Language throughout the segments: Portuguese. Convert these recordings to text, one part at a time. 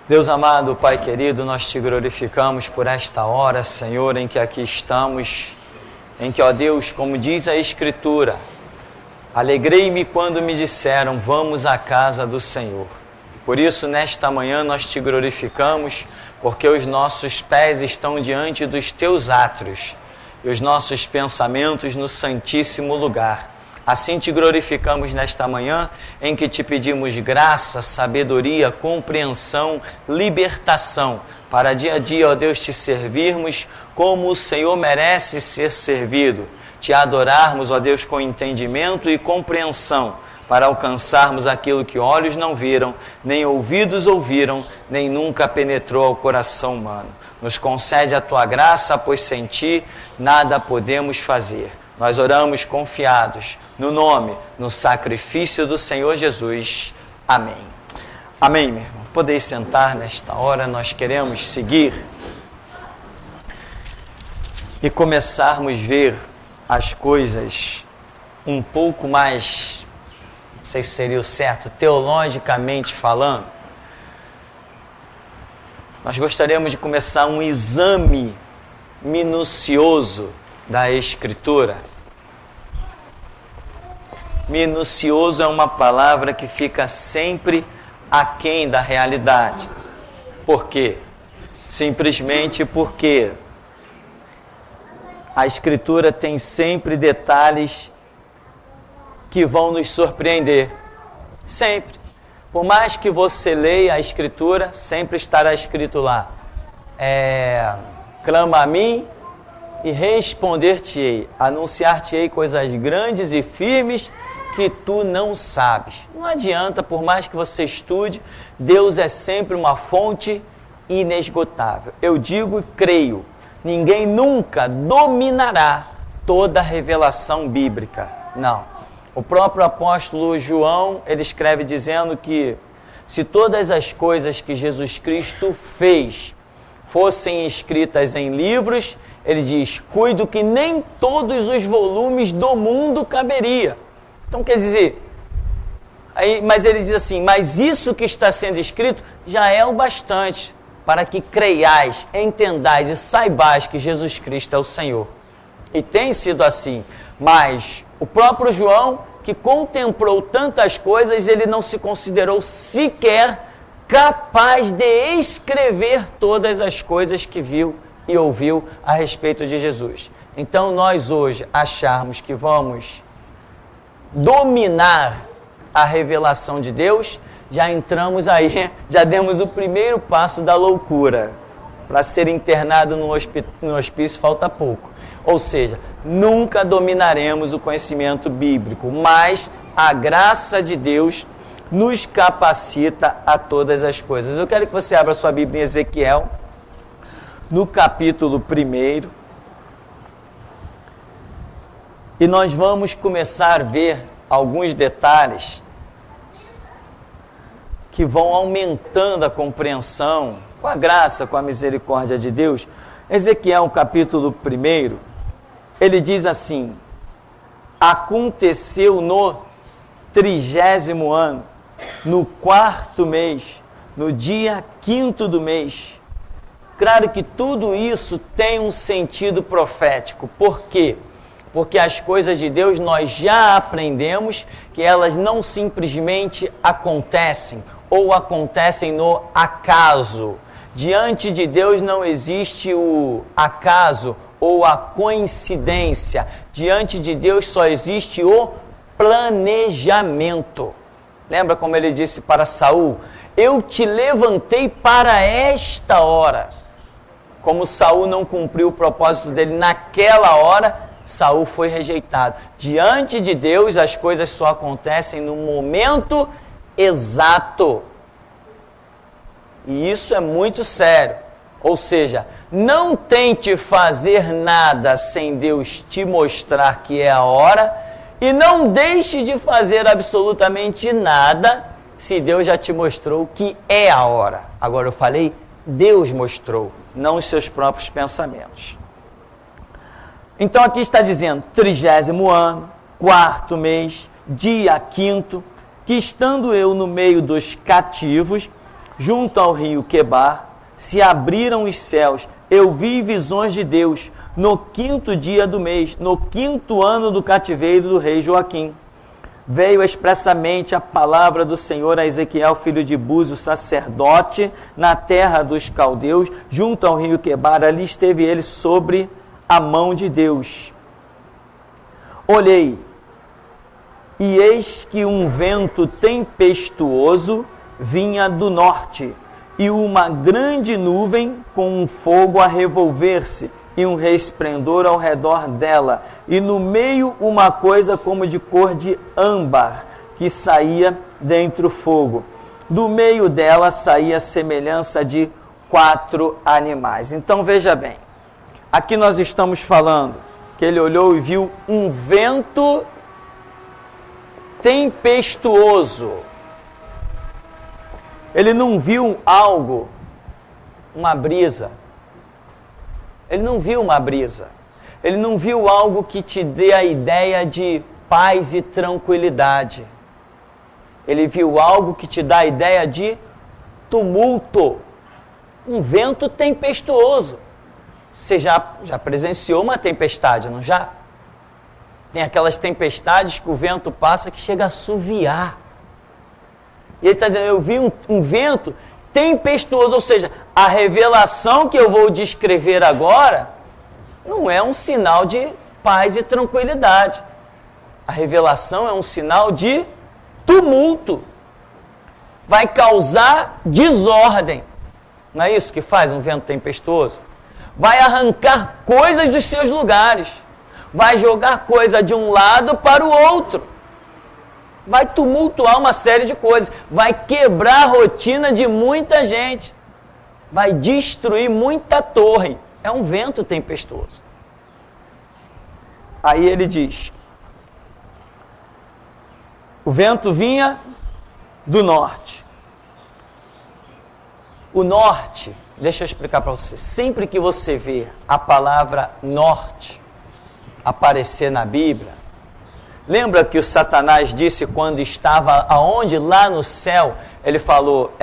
Deus amado, Pai querido, nós te glorificamos por esta hora, Senhor, em que aqui estamos, em que, ó Deus, como diz a Escritura, alegrei-me quando me disseram, vamos à casa do Senhor. Por isso, nesta manhã, nós te glorificamos, porque os nossos pés estão diante dos teus átrios e os nossos pensamentos no santíssimo lugar. Assim te glorificamos nesta manhã, em que te pedimos graça, sabedoria, compreensão, libertação, para dia a dia, ó Deus, te servirmos como o Senhor merece ser servido, te adorarmos, ó Deus, com entendimento e compreensão, para alcançarmos aquilo que olhos não viram, nem ouvidos ouviram, nem nunca penetrou ao coração humano. Nos concede a tua graça, pois sem ti nada podemos fazer. Nós oramos confiados no nome, no sacrifício do Senhor Jesus. Amém. Amém, meu irmão. Podeis sentar nesta hora, nós queremos seguir e começarmos a ver as coisas um pouco mais, não sei se seria o certo, teologicamente falando. Nós gostaríamos de começar um exame minucioso da Escritura. Minucioso é uma palavra que fica sempre aquém da realidade. Por quê? Simplesmente porque a Escritura tem sempre detalhes que vão nos surpreender. Sempre. Por mais que você leia a Escritura, sempre estará escrito lá. Clama a mim e responder-te-ei, anunciar-te-ei coisas grandes e firmes que tu não sabes. Não adianta, por mais que você estude, Deus é sempre uma fonte inesgotável. Eu digo e creio, ninguém nunca dominará toda a revelação bíblica. Não. O próprio apóstolo João, ele escreve dizendo que se todas as coisas que Jesus Cristo fez fossem escritas em livros, ele diz, cuido que nem todos os volumes do mundo caberia. Então quer dizer, mas ele diz assim, mas isso que está sendo escrito já é o bastante para que creiais, entendais e saibais que Jesus Cristo é o Senhor. E tem sido assim, mas o próprio João, que contemplou tantas coisas, ele não se considerou sequer capaz de escrever todas as coisas que viu e ouviu a respeito de Jesus. Então nós hoje acharmos que vamos dominar a revelação de Deus, já entramos aí, já demos o primeiro passo da loucura. Para ser internado no hospício falta pouco. Ou seja, nunca dominaremos o conhecimento bíblico, mas a graça de Deus nos capacita a todas as coisas. Eu quero que você abra sua Bíblia em Ezequiel, no capítulo 1, e nós vamos começar a ver alguns detalhes que vão aumentando a compreensão, com a graça, com a misericórdia de Deus. Ezequiel, capítulo 1, ele diz assim, aconteceu no 30º ano, no 4º mês, no dia 5º do mês. Claro que tudo isso tem um sentido profético. Por quê? Porque as coisas de Deus nós já aprendemos que elas não simplesmente acontecem ou acontecem no acaso. Diante de Deus não existe o acaso ou a coincidência. Diante de Deus só existe o planejamento. Lembra como ele disse para Saul? Eu te levantei para esta hora. Como Saul não cumpriu o propósito dele naquela hora, Saul foi rejeitado. Diante de Deus as coisas só acontecem no momento exato. E isso é muito sério. Ou seja, não tente fazer nada sem Deus te mostrar que é a hora, e não deixe de fazer absolutamente nada se Deus já te mostrou que é a hora. Agora eu falei, Deus mostrou, não os seus próprios pensamentos. Então aqui está dizendo, 30º ano, 4º mês, dia 5º, que estando eu no meio dos cativos, junto ao rio Quebar, se abriram os céus. Eu vi visões de Deus no 5º dia do mês, no 5º ano do cativeiro do rei Joaquim. Veio expressamente a palavra do Senhor a Ezequiel, filho de Búzio, sacerdote, na terra dos caldeus, junto ao rio Quebar. Ali esteve ele sobre a mão de Deus. Olhei, e eis que um vento tempestuoso vinha do norte, e uma grande nuvem com um fogo a revolver-se, e um resplendor ao redor dela, e no meio uma coisa como de cor de âmbar, que saía dentre o fogo. Do meio dela saía a semelhança de 4 animais. Então veja bem, aqui nós estamos falando que ele olhou e viu um vento tempestuoso. Ele não viu algo, uma brisa. Ele não viu uma brisa. Ele não viu algo que te dê a ideia de paz e tranquilidade. Ele viu algo que te dá a ideia de tumulto. Um vento tempestuoso. Você já presenciou uma tempestade, não já? Tem aquelas tempestades que o vento passa que chega a assoviar. E ele está dizendo, eu vi um vento tempestuoso, ou seja, a revelação que eu vou descrever agora não é um sinal de paz e tranquilidade. A revelação é um sinal de tumulto. Vai causar desordem. Não é isso que faz um vento tempestuoso? Vai arrancar coisas dos seus lugares. Vai jogar coisa de um lado para o outro. Vai tumultuar uma série de coisas, vai quebrar a rotina de muita gente, vai destruir muita torre. É um vento tempestuoso. Aí ele diz, o vento vinha do norte. O norte, deixa eu explicar para você, sempre que você vê a palavra norte aparecer na Bíblia, lembra que o Satanás disse quando estava aonde? Lá no céu. Ele falou,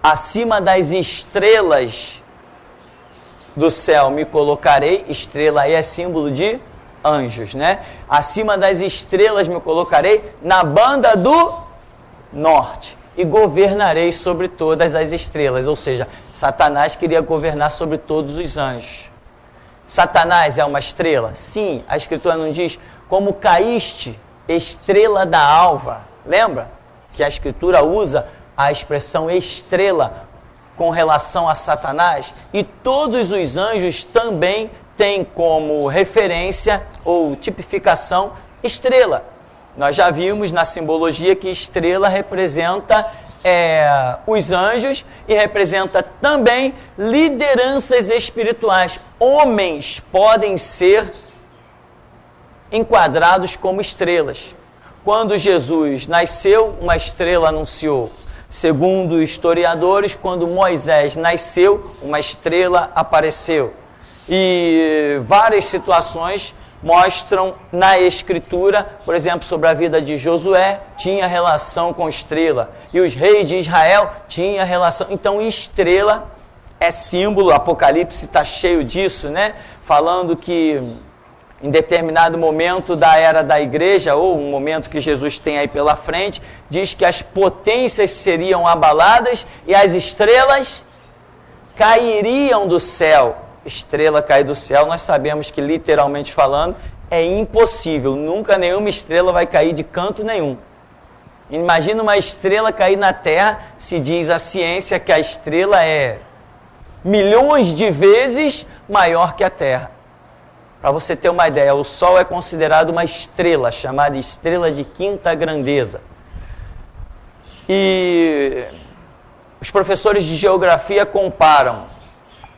acima das estrelas do céu me colocarei. Estrela aí é símbolo de anjos, né? Acima das estrelas me colocarei na banda do norte. E governarei sobre todas as estrelas. Ou seja, Satanás queria governar sobre todos os anjos. Satanás é uma estrela? Sim, a Escritura não diz... Como caíste, estrela da alva. Lembra que a Escritura usa a expressão estrela com relação a Satanás? E todos os anjos também têm como referência ou tipificação estrela. Nós já vimos na simbologia que estrela representa os anjos e representa também lideranças espirituais. Homens podem ser enquadrados como estrelas. Quando Jesus nasceu, uma estrela anunciou. Segundo historiadores, quando Moisés nasceu, uma estrela apareceu. E várias situações mostram na Escritura, por exemplo, sobre a vida de Josué, tinha relação com estrela. E os reis de Israel tinham relação. Então, estrela é símbolo, Apocalipse está cheio disso, né? Falando que em determinado momento da era da igreja, ou um momento que Jesus tem aí pela frente, diz que as potências seriam abaladas e as estrelas cairiam do céu. Estrela cair do céu, nós sabemos que, literalmente falando, é impossível. Nunca nenhuma estrela vai cair de canto nenhum. Imagina uma estrela cair na Terra, se diz a ciência que a estrela é milhões de vezes maior que a Terra. Para você ter uma ideia, o Sol é considerado uma estrela, chamada estrela de quinta grandeza. E os professores de geografia comparam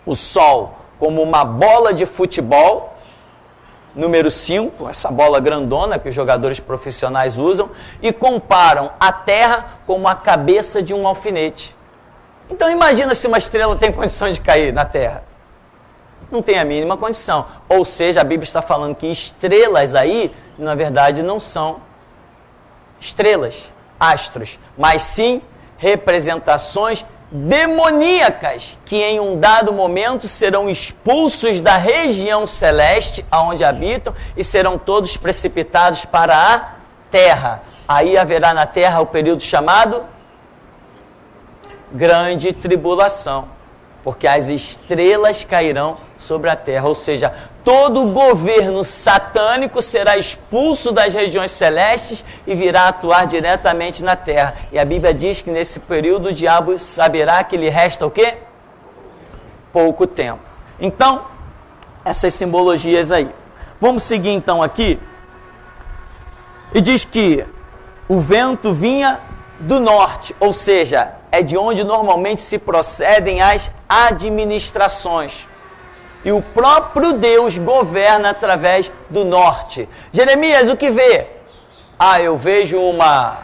o Sol como uma bola de futebol, número 5, essa bola grandona que os jogadores profissionais usam, e comparam a Terra como a cabeça de um alfinete. Então imagina se uma estrela tem condições de cair na Terra. Não tem a mínima condição. Ou seja, a Bíblia está falando que estrelas aí, na verdade, não são estrelas, astros, mas sim representações demoníacas, que em um dado momento serão expulsos da região celeste aonde habitam e serão todos precipitados para a terra. Aí haverá na terra o período chamado Grande Tribulação, porque as estrelas cairão sobre a terra, ou seja, todo o governo satânico será expulso das regiões celestes e virá atuar diretamente na terra. E a Bíblia diz que nesse período o diabo saberá que lhe resta o quê? Pouco tempo. Então, essas simbologias aí. Vamos seguir então aqui. E diz que o vento vinha do norte, ou seja, é de onde normalmente se procedem as administrações. E o próprio Deus governa através do norte. Jeremias, o que vê? Eu vejo uma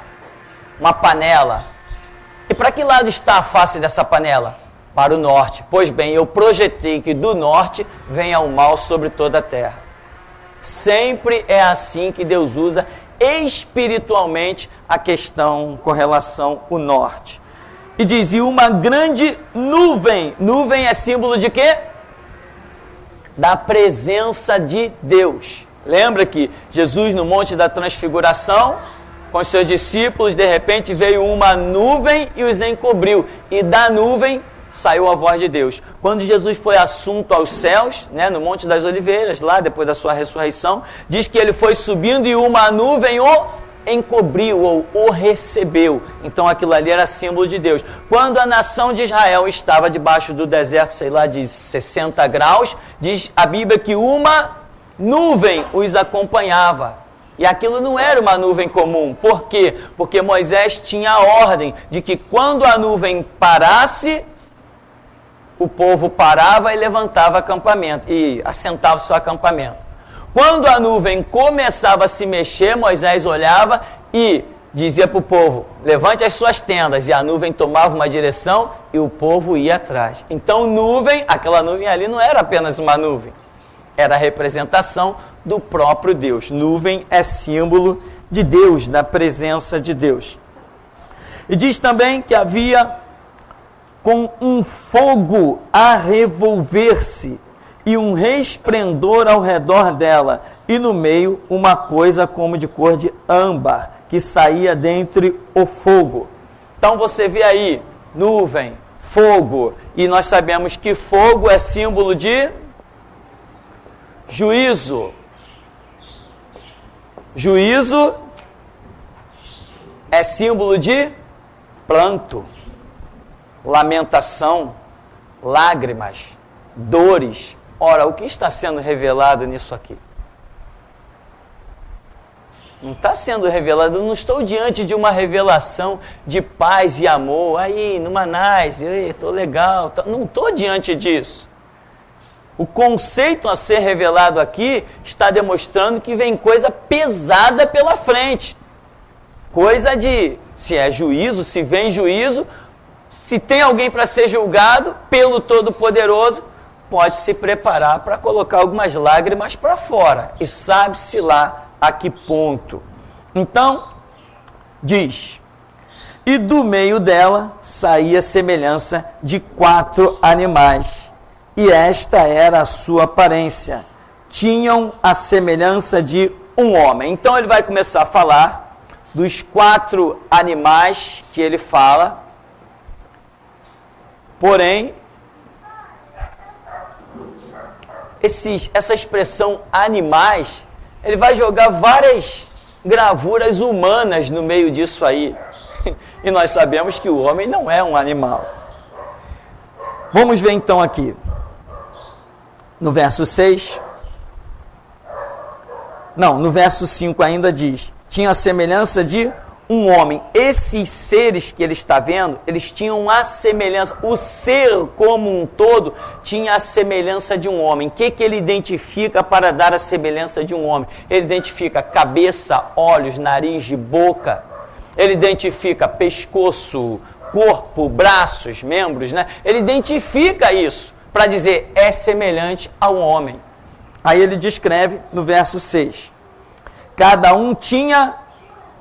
panela. E para que lado está a face dessa panela? Para o norte. Pois bem, eu projetei que do norte venha o mal sobre toda a terra. Sempre é assim que Deus usa espiritualmente a questão com relação ao norte. E dizia uma grande nuvem. Nuvem é símbolo de quê? Da presença de Deus. Lembra que Jesus no Monte da Transfiguração, com os seus discípulos, de repente veio uma nuvem e os encobriu. E da nuvem saiu a voz de Deus. Quando Jesus foi assunto aos céus, no Monte das Oliveiras, lá depois da sua ressurreição, diz que ele foi subindo e uma nuvem o encobriu ou o recebeu. Então aquilo ali era símbolo de Deus. Quando a nação de Israel estava debaixo do deserto, de 60 graus, diz a Bíblia que uma nuvem os acompanhava. E aquilo não era uma nuvem comum. Por quê? Porque Moisés tinha a ordem de que quando a nuvem parasse, o povo parava e levantava acampamento e assentava o seu acampamento. Quando a nuvem começava a se mexer, Moisés olhava e dizia para o povo, levante as suas tendas, e a nuvem tomava uma direção e o povo ia atrás. Então aquela nuvem ali não era apenas uma nuvem, era a representação do próprio Deus. Nuvem é símbolo de Deus, da presença de Deus. E diz também que havia com um fogo a revolver-se, e um resplendor ao redor dela, e no meio uma coisa como de cor de âmbar, que saía dentre o fogo. Então você vê aí, nuvem, fogo, e nós sabemos que fogo é símbolo de juízo. Juízo é símbolo de pranto, lamentação, lágrimas, dores. Ora, o que está sendo revelado nisso aqui? Não está sendo revelado, eu não estou diante de uma revelação de paz e amor. Aí, no Manais, estou legal. Não estou diante disso. O conceito a ser revelado aqui está demonstrando que vem coisa pesada pela frente. Coisa de, se é juízo, se vem juízo, se tem alguém para ser julgado pelo Todo-Poderoso, pode se preparar para colocar algumas lágrimas para fora. E sabe-se lá a que ponto. Então, diz, e do meio dela saía semelhança de 4 animais, e esta era a sua aparência. Tinham a semelhança de um homem. Então ele vai começar a falar dos 4 animais que ele fala, porém, essa expressão animais, ele vai jogar várias gravuras humanas no meio disso aí. E nós sabemos que o homem não é um animal. Vamos ver então aqui. No verso 6. Não, no verso 5 ainda diz: tinha a semelhança de um homem. Esses seres que ele está vendo, eles tinham a semelhança, o ser como um todo tinha a semelhança de um homem. O que ele identifica para dar a semelhança de um homem? Ele identifica cabeça, olhos, nariz, boca. Ele identifica pescoço, corpo, braços, membros, Ele identifica isso para dizer, é semelhante ao homem. Aí ele descreve no verso 6. Cada um tinha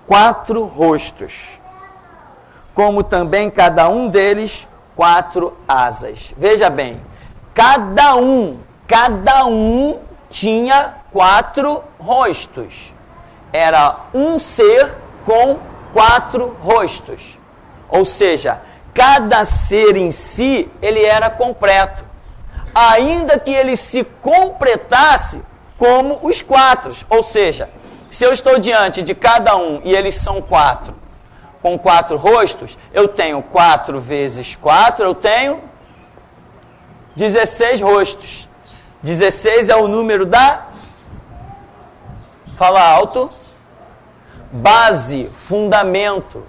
4 rostos, como também cada um deles 4 asas. Veja bem, cada um tinha 4 rostos. Era um ser com 4 rostos. Ou seja, cada ser em si, ele era completo. Ainda que ele se completasse como os 4. Ou seja, se eu estou diante de cada um e eles são 4, com 4 rostos, eu tenho 4 vezes 4, eu tenho 16 rostos. 16 é o número da... Fala alto. Base, fundamento.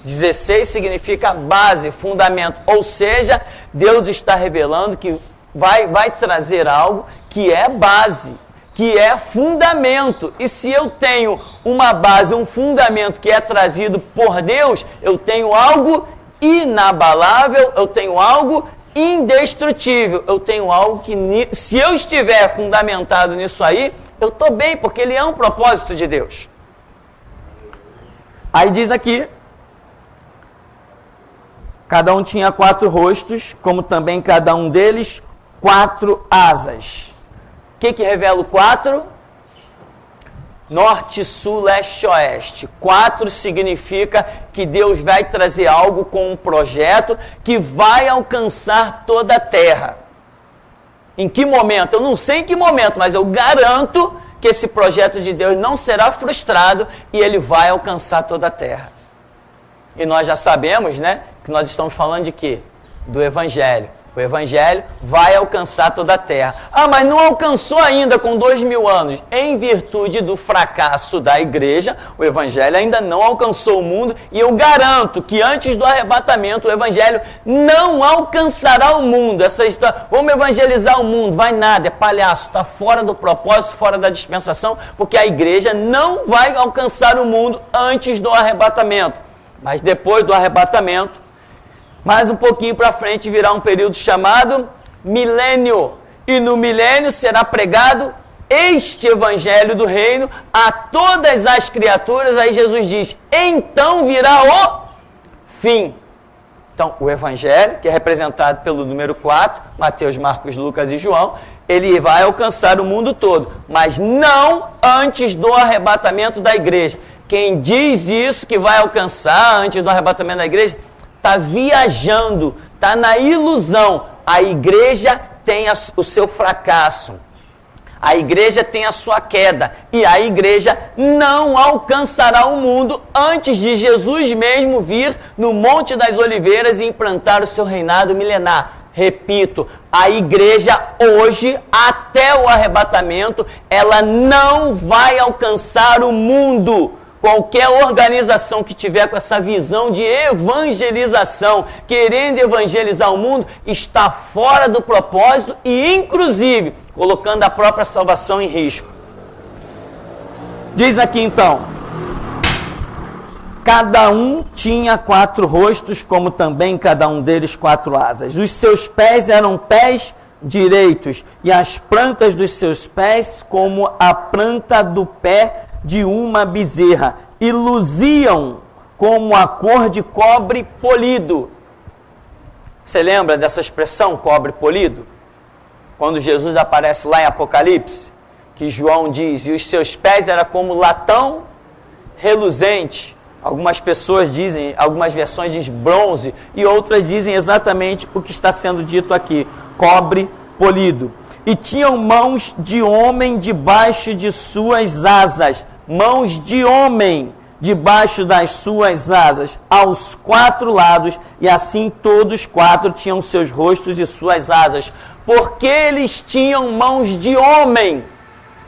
16 significa base, fundamento. Ou seja, Deus está revelando que vai trazer algo que é base, que é fundamento. E se eu tenho uma base, um fundamento que é trazido por Deus, eu tenho algo inabalável, eu tenho algo indestrutível. Eu tenho algo que, se eu estiver fundamentado nisso aí, eu estou bem, porque ele é um propósito de Deus. Aí diz aqui, cada um tinha 4 rostos, como também cada um deles 4 asas. O que revela o 4? Norte, sul, leste, oeste. 4 significa que Deus vai trazer algo com um projeto que vai alcançar toda a terra. Em que momento? Eu não sei em que momento, mas eu garanto que esse projeto de Deus não será frustrado e ele vai alcançar toda a terra. E nós já sabemos, né, que nós estamos falando de quê? Do Evangelho. O Evangelho vai alcançar toda a terra. Ah, mas não alcançou ainda com 2000 anos. Em virtude do fracasso da igreja, o Evangelho ainda não alcançou o mundo. E eu garanto que antes do arrebatamento, o Evangelho não alcançará o mundo. Essa história, vamos evangelizar o mundo, vai nada, é palhaço, está fora do propósito, fora da dispensação, porque a igreja não vai alcançar o mundo antes do arrebatamento. Mas depois do arrebatamento, mais um pouquinho para frente virá um período chamado milênio. E no milênio será pregado este evangelho do reino a todas as criaturas. Aí Jesus diz, então virá o fim. Então, o evangelho, que é representado pelo número 4, Mateus, Marcos, Lucas e João, ele vai alcançar o mundo todo, mas não antes do arrebatamento da igreja. Quem diz isso que vai alcançar antes do arrebatamento da igreja, está viajando, está na ilusão. A igreja tem o seu fracasso, a igreja tem a sua queda, e a igreja não alcançará o mundo antes de Jesus mesmo vir no Monte das Oliveiras e implantar o seu reinado milenar. Repito, a igreja hoje, até o arrebatamento, ela não vai alcançar o mundo. Qualquer organização que tiver com essa visão de evangelização, querendo evangelizar o mundo, está fora do propósito e, inclusive, colocando a própria salvação em risco. Diz aqui então, cada um tinha 4 rostos, como também cada um deles 4 asas. Os seus pés eram pés direitos, e as plantas dos seus pés como a planta do pé de uma bezerra, e luziam como a cor de cobre polido. Você lembra dessa expressão, cobre polido? Quando Jesus aparece lá em Apocalipse, que João diz, e os seus pés eram como latão reluzente. Algumas pessoas dizem, algumas versões dizem bronze, e outras dizem exatamente o que está sendo dito aqui, cobre polido. E tinham mãos de homem debaixo de suas asas, mãos de homem debaixo das suas asas, aos 4 lados, e assim todos 4 tinham seus rostos e suas asas. Porque eles tinham mãos de homem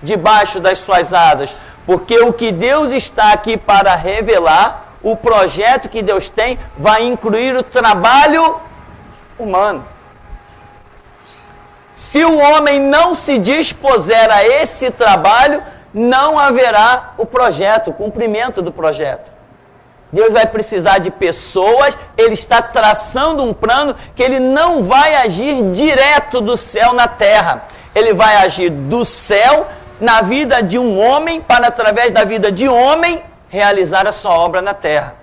debaixo das suas asas? Porque o que Deus está aqui para revelar, o projeto que Deus tem, vai incluir o trabalho humano. Se o homem não se dispuser a esse trabalho, não haverá o projeto, o cumprimento do projeto. Deus vai precisar de pessoas, ele está traçando um plano que ele não vai agir direto do céu na terra. Ele vai agir do céu na vida de um homem, para através da vida de homem, realizar a sua obra na terra.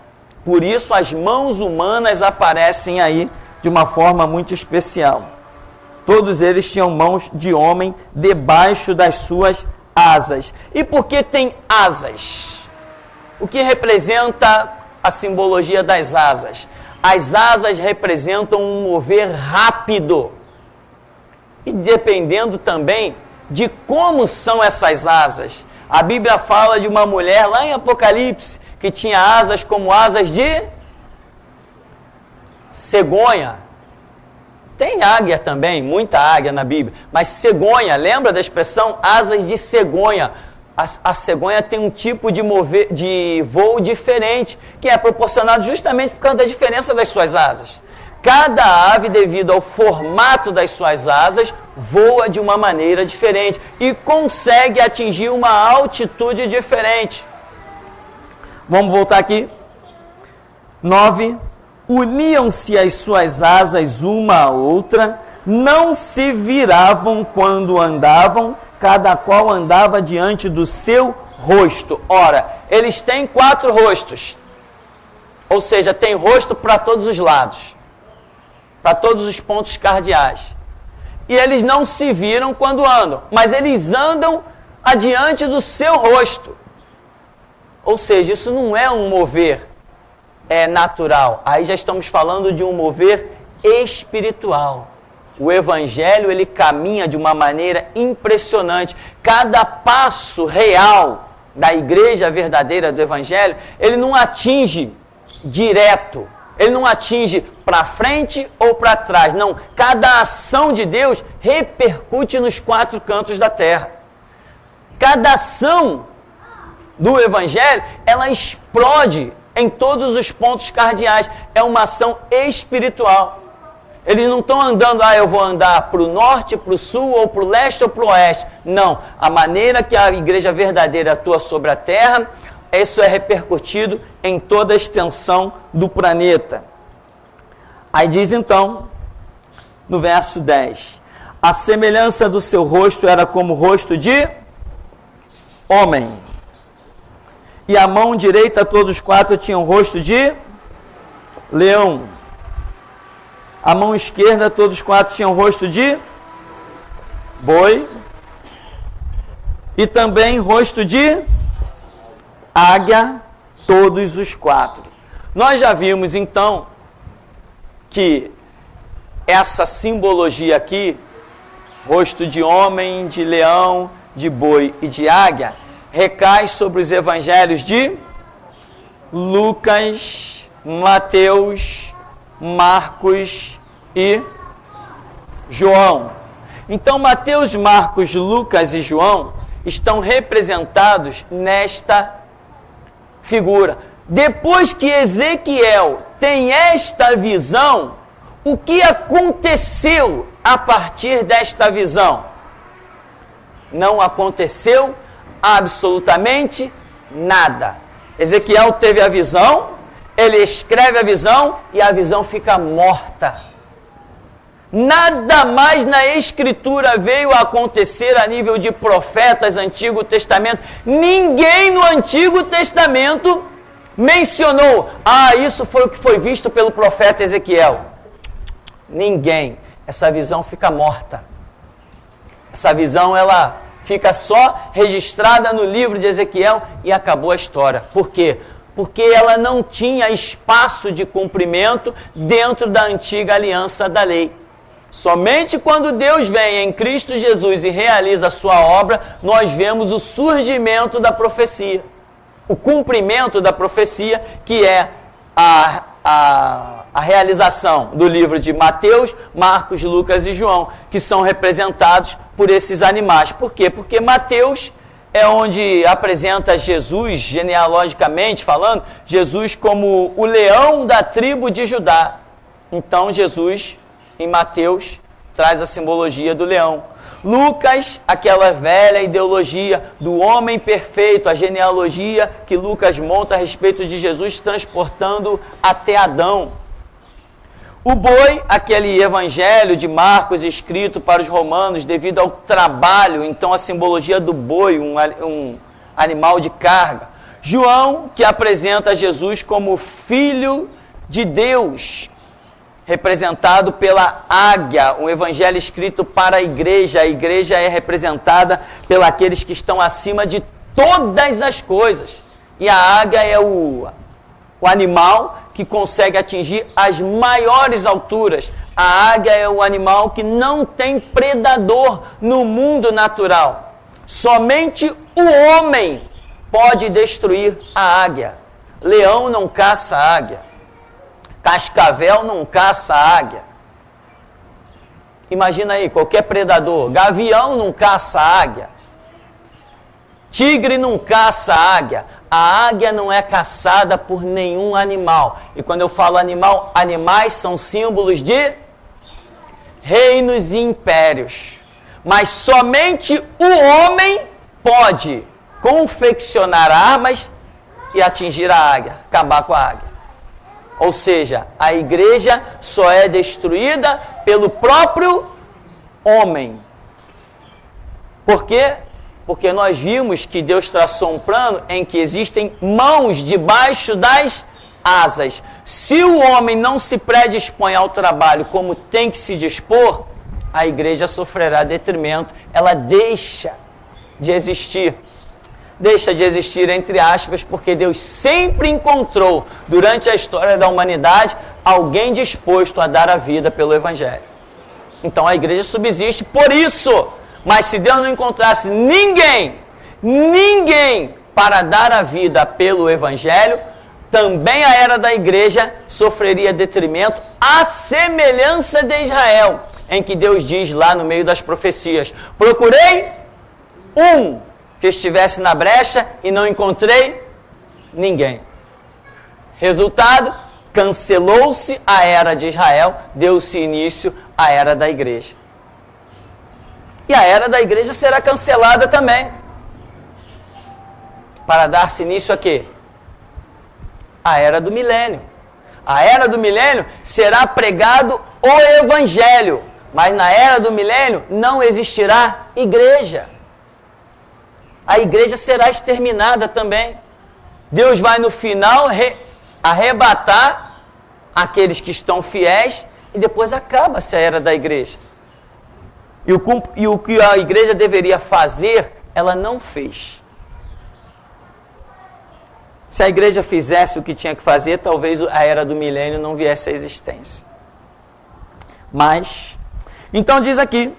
Por isso as mãos humanas aparecem aí de uma forma muito especial. Todos eles tinham mãos de homem debaixo das suas asas. E por que tem asas? O que representa a simbologia das asas? As asas representam um mover rápido. E dependendo também de como são essas asas. A Bíblia fala de uma mulher lá em Apocalipse que tinha asas como asas de cegonha. Tem águia também, muita águia na Bíblia, mas cegonha, lembra da expressão asas de cegonha? A cegonha tem um tipo de voo diferente, que é proporcionado justamente por causa da diferença das suas asas. Cada ave, devido ao formato das suas asas, voa de uma maneira diferente e consegue atingir uma altitude diferente. Vamos voltar aqui. 9. Uniam-se as suas asas uma à outra, não se viravam quando andavam, cada qual andava diante do seu rosto. Ora, eles têm 4 rostos, ou seja, tem rosto para todos os lados, para todos os pontos cardeais. E eles não se viram quando andam, mas eles andam adiante do seu rosto. Ou seja, isso não é um mover natural. Aí já estamos falando de um mover espiritual. O Evangelho, ele caminha de uma maneira impressionante. Cada passo real da igreja verdadeira do Evangelho, ele não atinge direto, ele não atinge para frente ou para trás, não. Cada ação de Deus repercute nos 4 cantos da terra. Cada ação do Evangelho, ela explode em todos os pontos cardeais. É uma ação espiritual. Eles não estão andando, eu vou andar para o norte, para o sul, ou para o leste ou para o oeste. Não. A maneira que a igreja verdadeira atua sobre a terra, isso é repercutido em toda a extensão do planeta. Aí diz então, no verso 10, a semelhança do seu rosto era como o rosto de homem. E a mão direita, todos os 4 tinham o rosto de leão. A mão esquerda, todos os 4 tinham o rosto de boi. E também rosto de águia, todos os 4. Nós já vimos então que essa simbologia aqui, rosto de homem, de leão, de boi e de águia, recai sobre os evangelhos de Lucas, Mateus, Marcos e João. Então, Mateus, Marcos, Lucas e João estão representados nesta figura. Depois que Ezequiel tem esta visão, o que aconteceu a partir desta visão? Não aconteceu absolutamente nada. Ezequiel teve a visão, ele escreve a visão e a visão fica morta. Nada mais na Escritura veio a acontecer a nível de profetas, Antigo Testamento. Ninguém no Antigo Testamento mencionou, isso foi o que foi visto pelo profeta Ezequiel. Ninguém. Essa visão fica morta. Essa visão, ela fica só registrada no livro de Ezequiel e acabou a história. Por quê? Porque ela não tinha espaço de cumprimento dentro da antiga aliança da lei. Somente quando Deus vem em Cristo Jesus e realiza a sua obra, nós vemos o surgimento da profecia. O cumprimento da profecia, que é a realização do livro de Mateus, Marcos, Lucas e João, que são representados por esses animais. Por quê? Porque Mateus é onde apresenta Jesus, genealogicamente falando, Jesus como o leão da tribo de Judá. Então, Jesus, em Mateus, traz a simbologia do leão. Lucas, aquela velha ideologia do homem perfeito, a genealogia que Lucas monta a respeito de Jesus, transportando até Adão. O boi, aquele evangelho de Marcos escrito para os romanos devido ao trabalho, então a simbologia do boi, um animal de carga. João, que apresenta Jesus como Filho de Deus. representado pela águia, um evangelho escrito para a igreja é representada pelos aqueles que estão acima de todas as coisas, e a águia é o animal que consegue atingir as maiores alturas. A águia é o animal que não tem predador no mundo natural. Somente o homem pode destruir a águia. Leão não caça a águia. Cascavel não caça a águia. Imagina aí, qualquer predador. Gavião não caça a águia. Tigre não caça a águia. A águia não é caçada por nenhum animal. E quando eu falo animal, animais são símbolos de reinos e impérios. Mas somente o homem pode confeccionar armas e atingir a águia, acabar com a águia. Ou seja, a igreja só é destruída pelo próprio homem. Por quê? Porque nós vimos que Deus traçou um plano em que existem mãos debaixo das asas. Se o homem não se predispõe ao trabalho como tem que se dispor, a igreja sofrerá detrimento, ela deixa de existir. Deixa de existir, entre aspas, porque Deus sempre encontrou, durante a história da humanidade, alguém disposto a dar a vida pelo Evangelho. Então a igreja subsiste por isso. Mas se Deus não encontrasse ninguém para dar a vida pelo Evangelho, também a era da igreja sofreria detrimento, à semelhança de Israel, em que Deus diz lá no meio das profecias: procurei um que estivesse na brecha e não encontrei ninguém. Resultado, cancelou-se a era de Israel, deu-se início à era da igreja. E a era da igreja será cancelada também. Para dar-se início a quê? A era do milênio. A era do milênio será pregado o evangelho, mas na era do milênio não existirá igreja. A igreja será exterminada também. Deus vai no final arrebatar aqueles que estão fiéis e depois acaba-se a era da igreja. E o que a igreja deveria fazer, ela não fez. Se a igreja fizesse o que tinha que fazer, talvez a era do milênio não viesse à existência. Mas, então diz aqui,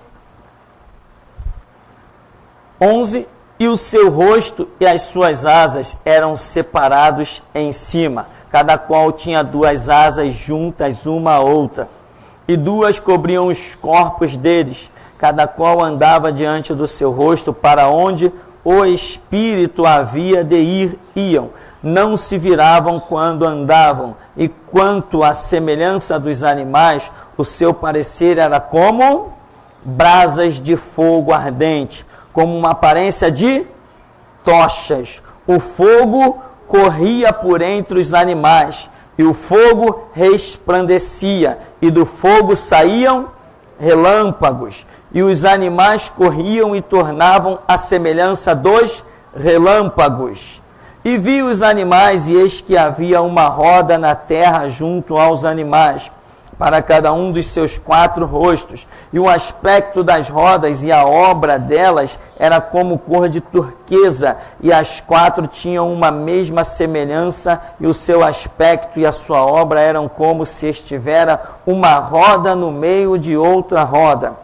11, e o seu rosto e as suas asas eram separados em cima, cada qual tinha 2 asas juntas uma à outra, e 2 cobriam os corpos deles, cada qual andava diante do seu rosto para onde o Espírito havia de ir, iam. Não se viravam quando andavam, e quanto à semelhança dos animais, o seu parecer era como brasas de fogo ardente, como uma aparência de tochas. O fogo corria por entre os animais, e o fogo resplandecia, e do fogo saíam relâmpagos, e os animais corriam e tornavam a semelhança dos relâmpagos. E vi os animais, e eis que havia uma roda na terra junto aos animais, para cada um dos seus 4 rostos, e o aspecto das rodas e a obra delas era como cor de turquesa, e as 4 tinham uma mesma semelhança, e o seu aspecto e a sua obra eram como se estivera uma roda no meio de outra roda.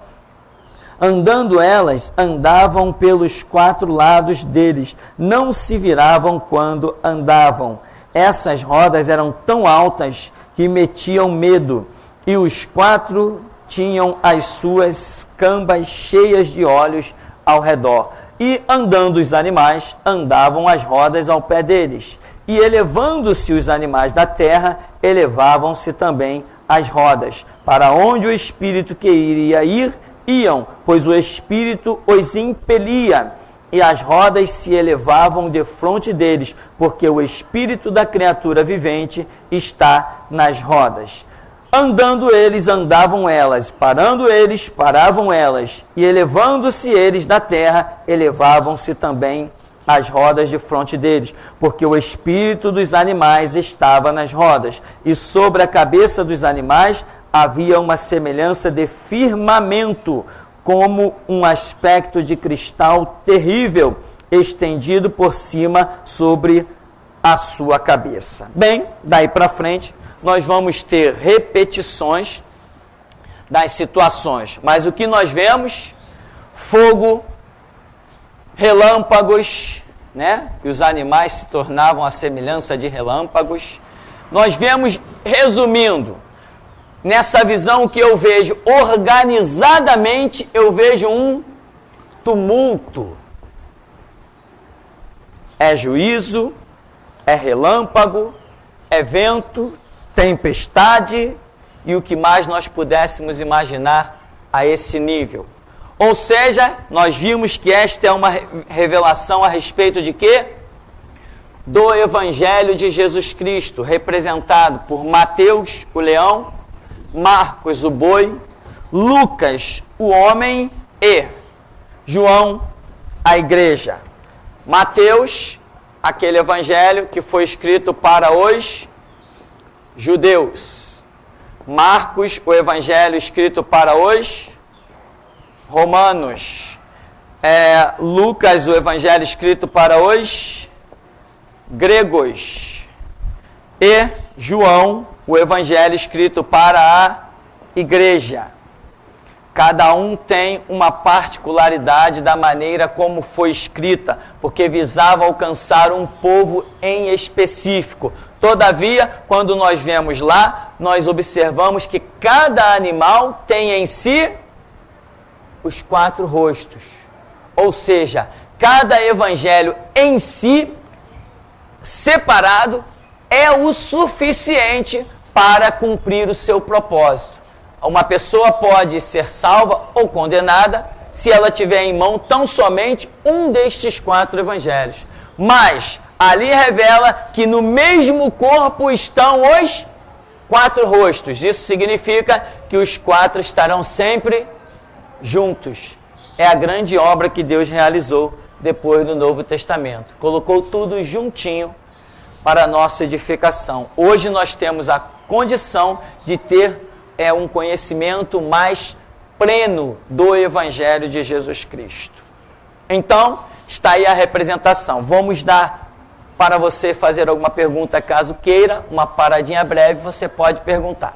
Andando elas, andavam pelos 4 lados deles, não se viravam quando andavam. Essas rodas eram tão altas que metiam medo, e os 4 tinham as suas cambas cheias de olhos ao redor. E andando os animais, andavam as rodas ao pé deles. E elevando-se os animais da terra, elevavam-se também as rodas. Para onde o Espírito queria ir, iam, pois o Espírito os impelia. E as rodas se elevavam defronte deles, porque o Espírito da criatura vivente está nas rodas. Andando eles, andavam elas, parando eles, paravam elas, e elevando-se eles da terra, elevavam-se também as rodas de fronte deles, porque o espírito dos animais estava nas rodas, e sobre a cabeça dos animais havia uma semelhança de firmamento, como um aspecto de cristal terrível, estendido por cima sobre a sua cabeça. Bem, daí para frente, nós vamos ter repetições das situações. Mas o que nós vemos? Fogo, relâmpagos, né? E os animais se tornavam a semelhança de relâmpagos. Nós vemos, resumindo, nessa visão que eu vejo organizadamente, eu vejo um tumulto. É juízo, é relâmpago, é vento, tempestade e o que mais nós pudéssemos imaginar a esse nível. Ou seja, nós vimos que esta é uma revelação a respeito de quê? Do Evangelho de Jesus Cristo, representado por Mateus, o leão, Marcos, o boi, Lucas, o homem e João, a igreja. Mateus, aquele evangelho que foi escrito para os judeus. Marcos, o evangelho escrito para os romanos. Lucas, o evangelho escrito para os gregos. E João, o evangelho escrito para a igreja. Cada um tem uma particularidade da maneira como foi escrita, porque visava alcançar um povo em específico. Todavia, quando nós vemos lá, nós observamos que cada animal tem em si os 4 rostos. Ou seja, cada evangelho em si, separado, é o suficiente para cumprir o seu propósito. Uma pessoa pode ser salva ou condenada se ela tiver em mão tão somente um destes 4 evangelhos. Mas ali revela que no mesmo corpo estão os 4 rostos. Isso significa que os 4 estarão sempre juntos. É a grande obra que Deus realizou depois do Novo Testamento. Colocou tudo juntinho para a nossa edificação. Hoje nós temos a condição de ter um conhecimento mais pleno do Evangelho de Jesus Cristo. Então, está aí a representação. Vamos dar para você fazer alguma pergunta, caso queira, uma paradinha breve, você pode perguntar.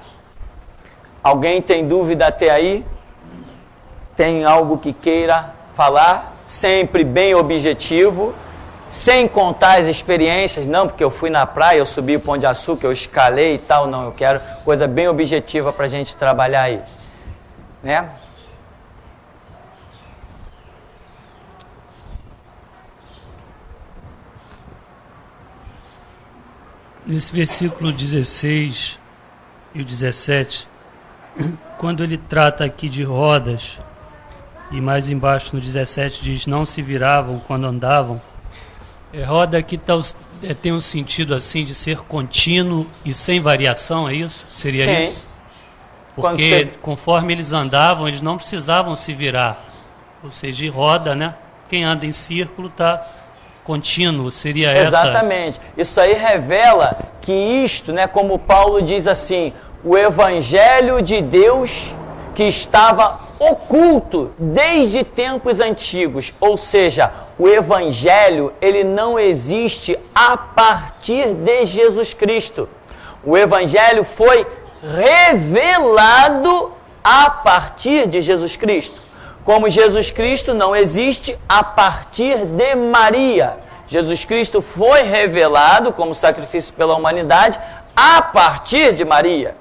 Alguém tem dúvida até aí? Tem algo que queira falar? Sempre bem objetivo, sem contar as experiências, não, porque eu fui na praia, eu subi o Pão de Açúcar, eu escalei e tal, não, eu quero coisa bem objetiva para a gente trabalhar aí, né? Nesse versículo 16 e o 17, quando ele trata aqui de rodas, e mais embaixo no 17 diz, não se viravam quando andavam, roda aqui tem um sentido assim de ser contínuo e sem variação, é isso? Seria Sim. isso? Porque conforme eles andavam, eles não precisavam se virar. Ou seja, de roda, né? Quem anda em círculo está contínuo, seria essa? Exatamente. Isso aí revela que isto, né, como Paulo diz assim, o Evangelho de Deus que estava oculto desde tempos antigos, ou seja, o Evangelho, ele não existe a partir de Jesus Cristo. O Evangelho foi revelado a partir de Jesus Cristo. Como Jesus Cristo não existe a partir de Maria. Jesus Cristo foi revelado como sacrifício pela humanidade a partir de Maria.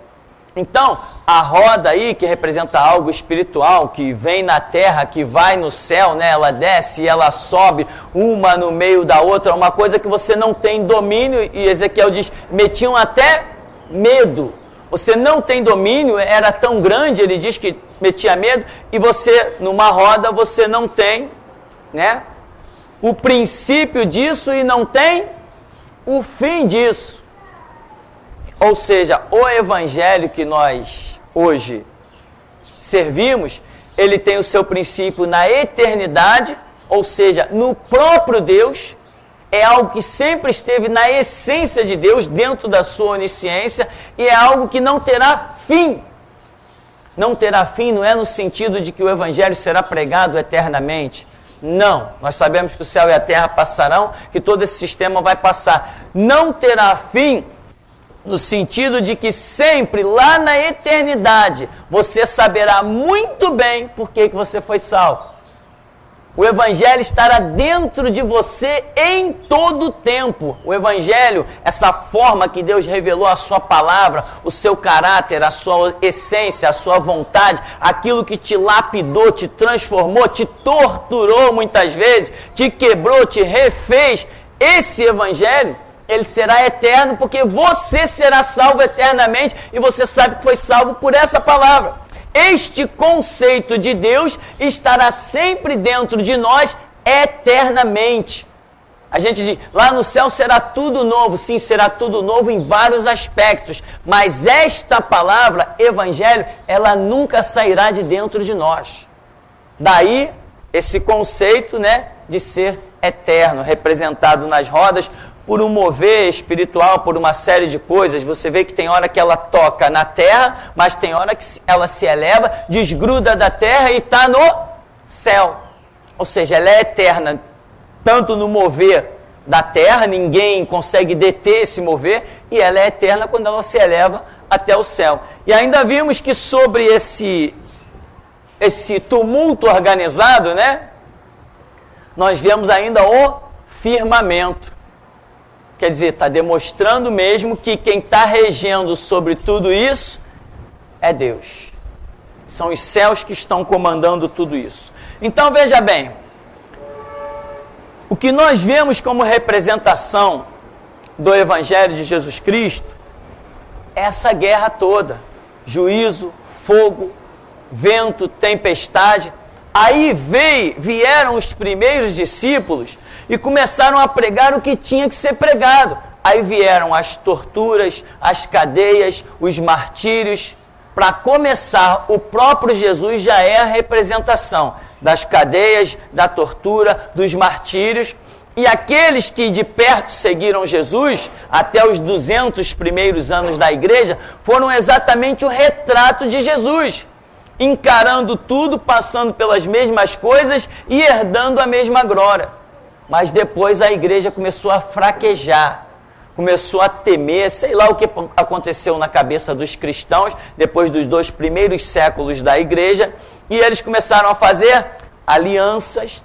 Então, a roda aí, que representa algo espiritual, que vem na terra, que vai no céu, né? Ela desce e ela sobe, uma no meio da outra, uma coisa que você não tem domínio, e Ezequiel diz, metiam até medo. Você não tem domínio, era tão grande, ele diz que metia medo, e você, numa roda, você não tem, né? O princípio disso e não tem o fim disso. Ou seja, o Evangelho que nós hoje servimos, ele tem o seu princípio na eternidade, ou seja, no próprio Deus, é algo que sempre esteve na essência de Deus, dentro da sua onisciência, e é algo que não terá fim. Não terá fim não é no sentido de que o Evangelho será pregado eternamente. Não, nós sabemos que o céu e a terra passarão, que todo esse sistema vai passar. Não terá fim no sentido de que sempre, lá na eternidade, você saberá muito bem por que você foi salvo. O Evangelho estará dentro de você em todo o tempo. O Evangelho, essa forma que Deus revelou a sua palavra, o seu caráter, a sua essência, a sua vontade, aquilo que te lapidou, te transformou, te torturou muitas vezes, te quebrou, te refez. Esse Evangelho, ele será eterno porque você será salvo eternamente e você sabe que foi salvo por essa palavra. Este conceito de Deus estará sempre dentro de nós eternamente. A gente diz, lá no céu será tudo novo. Sim, será tudo novo em vários aspectos. Mas esta palavra, evangelho, ela nunca sairá de dentro de nós. Daí, esse conceito, de ser eterno, representado nas rodas por um mover espiritual, por uma série de coisas. Você vê que tem hora que ela toca na terra, mas tem hora que ela se eleva, desgruda da terra e está no céu. Ou seja, ela é eterna, tanto no mover da terra, ninguém consegue deter esse mover, e ela é eterna quando ela se eleva até o céu. E ainda vimos que sobre esse tumulto organizado, nós vemos ainda o firmamento. Quer dizer, está demonstrando mesmo que quem está regendo sobre tudo isso é Deus. São os céus que estão comandando tudo isso. Então, veja bem, o que nós vemos como representação do Evangelho de Jesus Cristo é essa guerra toda. Juízo, fogo, vento, tempestade. Aí vieram os primeiros discípulos e começaram a pregar o que tinha que ser pregado. Aí vieram as torturas, as cadeias, os martírios. Para começar, o próprio Jesus já é a representação das cadeias, da tortura, dos martírios. E aqueles que de perto seguiram Jesus, até os 200 primeiros anos da igreja, foram exatamente o retrato de Jesus, encarando tudo, passando pelas mesmas coisas e herdando a mesma glória. Mas depois a igreja começou a fraquejar, começou a temer, sei lá o que aconteceu na cabeça dos cristãos, depois dos 2 primeiros séculos da igreja, e eles começaram a fazer alianças,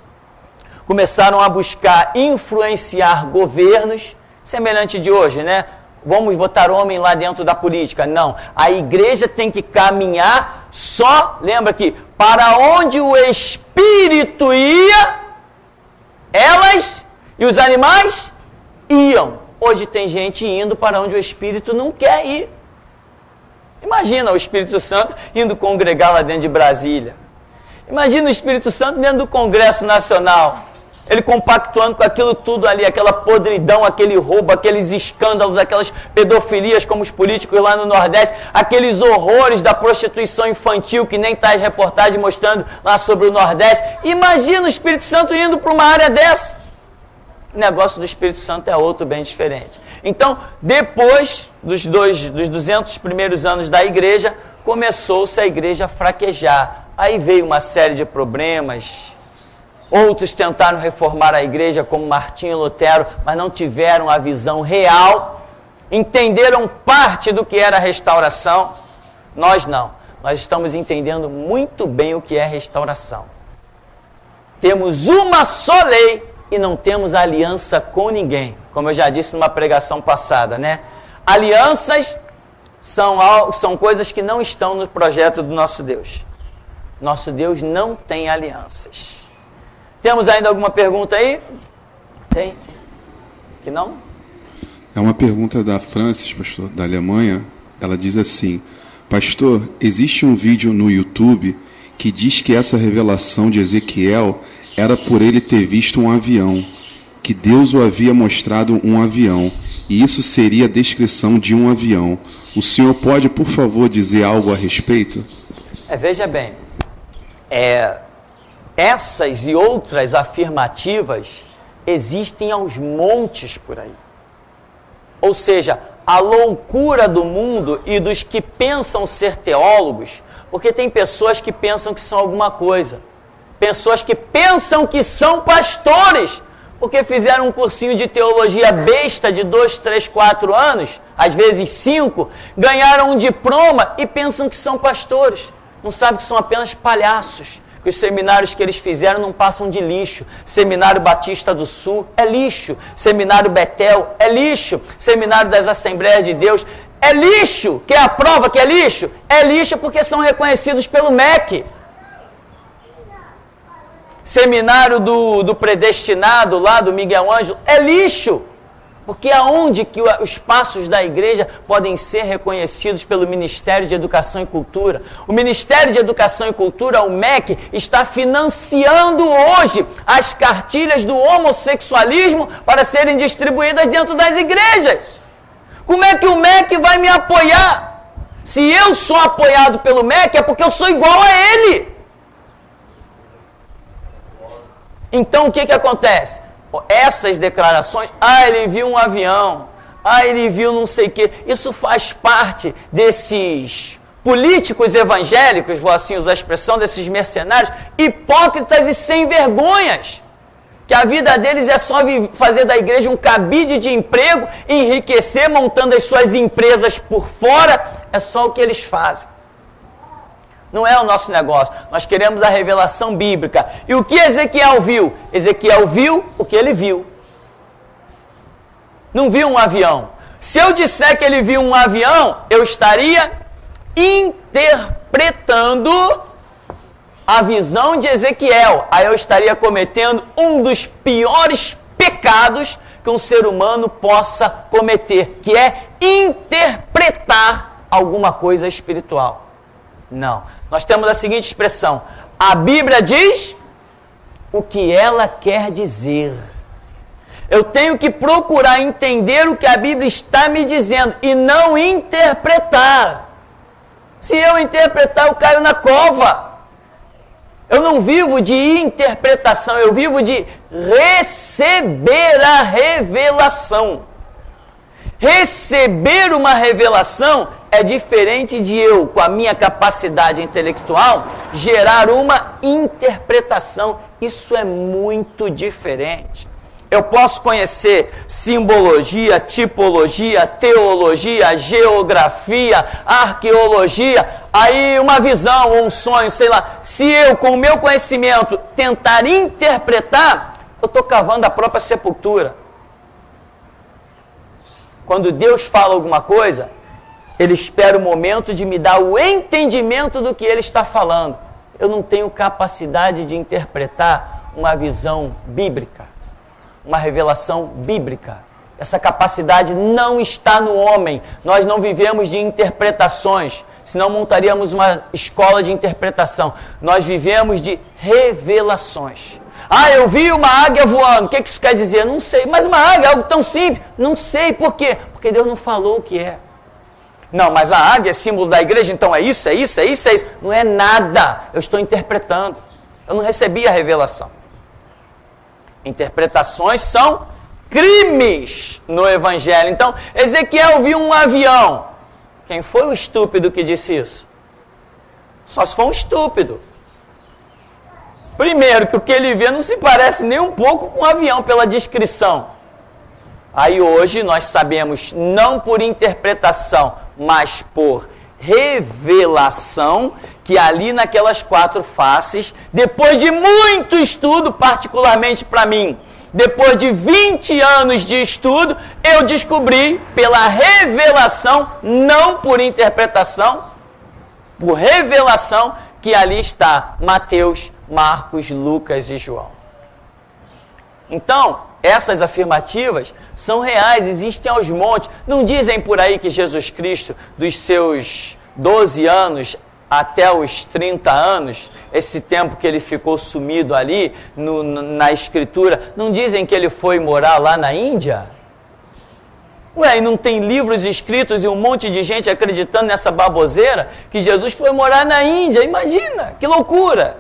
começaram a buscar influenciar governos, semelhante de hoje, Vamos botar homem lá dentro da política. Não, a igreja tem que caminhar só, lembra que, para onde o Espírito ia, elas e os animais iam. Hoje tem gente indo para onde o Espírito não quer ir. Imagina o Espírito Santo indo congregar lá dentro de Brasília. Imagina o Espírito Santo dentro do Congresso Nacional. Ele compactuando com aquilo tudo ali, aquela podridão, aquele roubo, aqueles escândalos, aquelas pedofilias como os políticos lá no Nordeste, aqueles horrores da prostituição infantil que nem está em reportagem mostrando lá sobre o Nordeste. Imagina o Espírito Santo indo para uma área dessa. O negócio do Espírito Santo é outro, bem diferente. Então, depois dos 200 primeiros anos da igreja, começou-se a igreja a fraquejar. Aí veio uma série de problemas. Outros tentaram reformar a igreja, como Martinho Lutero, mas não tiveram a visão real, entenderam parte do que era a restauração. Nós não. Nós estamos entendendo muito bem o que é restauração. Temos uma só lei e não temos aliança com ninguém, como eu já disse numa pregação passada, Alianças são coisas que não estão no projeto do nosso Deus. Nosso Deus não tem alianças. Temos ainda alguma pergunta aí? Tem? Que não? É uma pergunta da Francis, pastor, da Alemanha. Ela diz assim: pastor, existe um vídeo no YouTube que diz que essa revelação de Ezequiel era por ele ter visto um avião, que Deus o havia mostrado um avião, e isso seria a descrição de um avião. O senhor pode, por favor, dizer algo a respeito? Veja bem, essas e outras afirmativas existem aos montes por aí. Ou seja, a loucura do mundo e dos que pensam ser teólogos Porque tem pessoas que pensam que são alguma coisa. Pessoas que pensam que são pastores, porque fizeram um cursinho de teologia besta de 2, 3, 4 anos, às vezes 5, ganharam um diploma e pensam que são pastores. Não sabem que são apenas palhaços. Que os seminários que eles fizeram não passam de lixo. Seminário Batista do Sul é lixo. Seminário Betel é lixo. Seminário das Assembleias de Deus é lixo. Quer a prova que é lixo? É lixo porque são reconhecidos pelo MEC. Seminário do predestinado lá do Miguel Ângelo é lixo. Porque aonde que os passos da igreja podem ser reconhecidos pelo Ministério de Educação e Cultura? O Ministério de Educação e Cultura, o MEC, está financiando hoje as cartilhas do homossexualismo para serem distribuídas dentro das igrejas. Como é que o MEC vai me apoiar? Se eu sou apoiado pelo MEC é porque eu sou igual a ele. Então o que acontece? Essas declarações, ele viu um avião, ele viu não sei o quê, isso faz parte desses políticos evangélicos, vou assim usar a expressão, desses mercenários, hipócritas e sem vergonhas, que a vida deles é só fazer da igreja um cabide de emprego, enriquecer montando as suas empresas por fora, é só o que eles fazem. Não é o nosso negócio. Nós queremos a revelação bíblica. E o que Ezequiel viu? Ezequiel viu o que ele viu. Não viu um avião. Se eu disser que ele viu um avião, eu estaria interpretando a visão de Ezequiel. Aí eu estaria cometendo um dos piores pecados que um ser humano possa cometer, que é interpretar alguma coisa espiritual. Não. Nós temos a seguinte expressão: a Bíblia diz o que ela quer dizer. Eu tenho que procurar entender o que a Bíblia está me dizendo e não interpretar. Se eu interpretar, eu caio na cova. Eu não vivo de interpretação, eu vivo de receber a revelação. Receber uma revelação é diferente de eu, com a minha capacidade intelectual, gerar uma interpretação. Isso é muito diferente. Eu posso conhecer simbologia, tipologia, teologia, geografia, arqueologia, aí uma visão ou um sonho, sei lá. Se eu, com o meu conhecimento, tentar interpretar, eu estou cavando a própria sepultura. Quando Deus fala alguma coisa, Ele espera o momento de me dar o entendimento do que Ele está falando. Eu não tenho capacidade de interpretar uma visão bíblica, uma revelação bíblica. Essa capacidade não está no homem. Nós não vivemos de interpretações, senão montaríamos uma escola de interpretação. Nós vivemos de revelações. Eu vi uma águia voando. O que isso quer dizer? Não sei. Mas uma águia é algo tão simples. Não sei por quê. Porque Deus não falou o que é. Não, mas a águia é símbolo da igreja, então é isso, é isso, é isso, é isso. Não é nada. Eu estou interpretando. Eu não recebi a revelação. Interpretações são crimes no Evangelho. Então, Ezequiel viu um avião. Quem foi o estúpido que disse isso? Só se for um estúpido. Primeiro, que o que ele vê não se parece nem um pouco com um avião pela descrição. Aí hoje nós sabemos, não por interpretação, mas por revelação, que ali naquelas 4 faces, depois de muito estudo, particularmente para mim, depois de 20 anos de estudo, eu descobri pela revelação, não por interpretação, por revelação, que ali está Mateus, Marcos, Lucas e João. Então, essas afirmativas são reais, existem aos montes. Não dizem por aí que Jesus Cristo, dos seus 12 anos até os 30 anos, esse tempo que ele ficou sumido ali na Escritura, não dizem que ele foi morar lá na Índia? E não tem livros escritos e um monte de gente acreditando nessa baboseira que Jesus foi morar na Índia? Imagina, que loucura!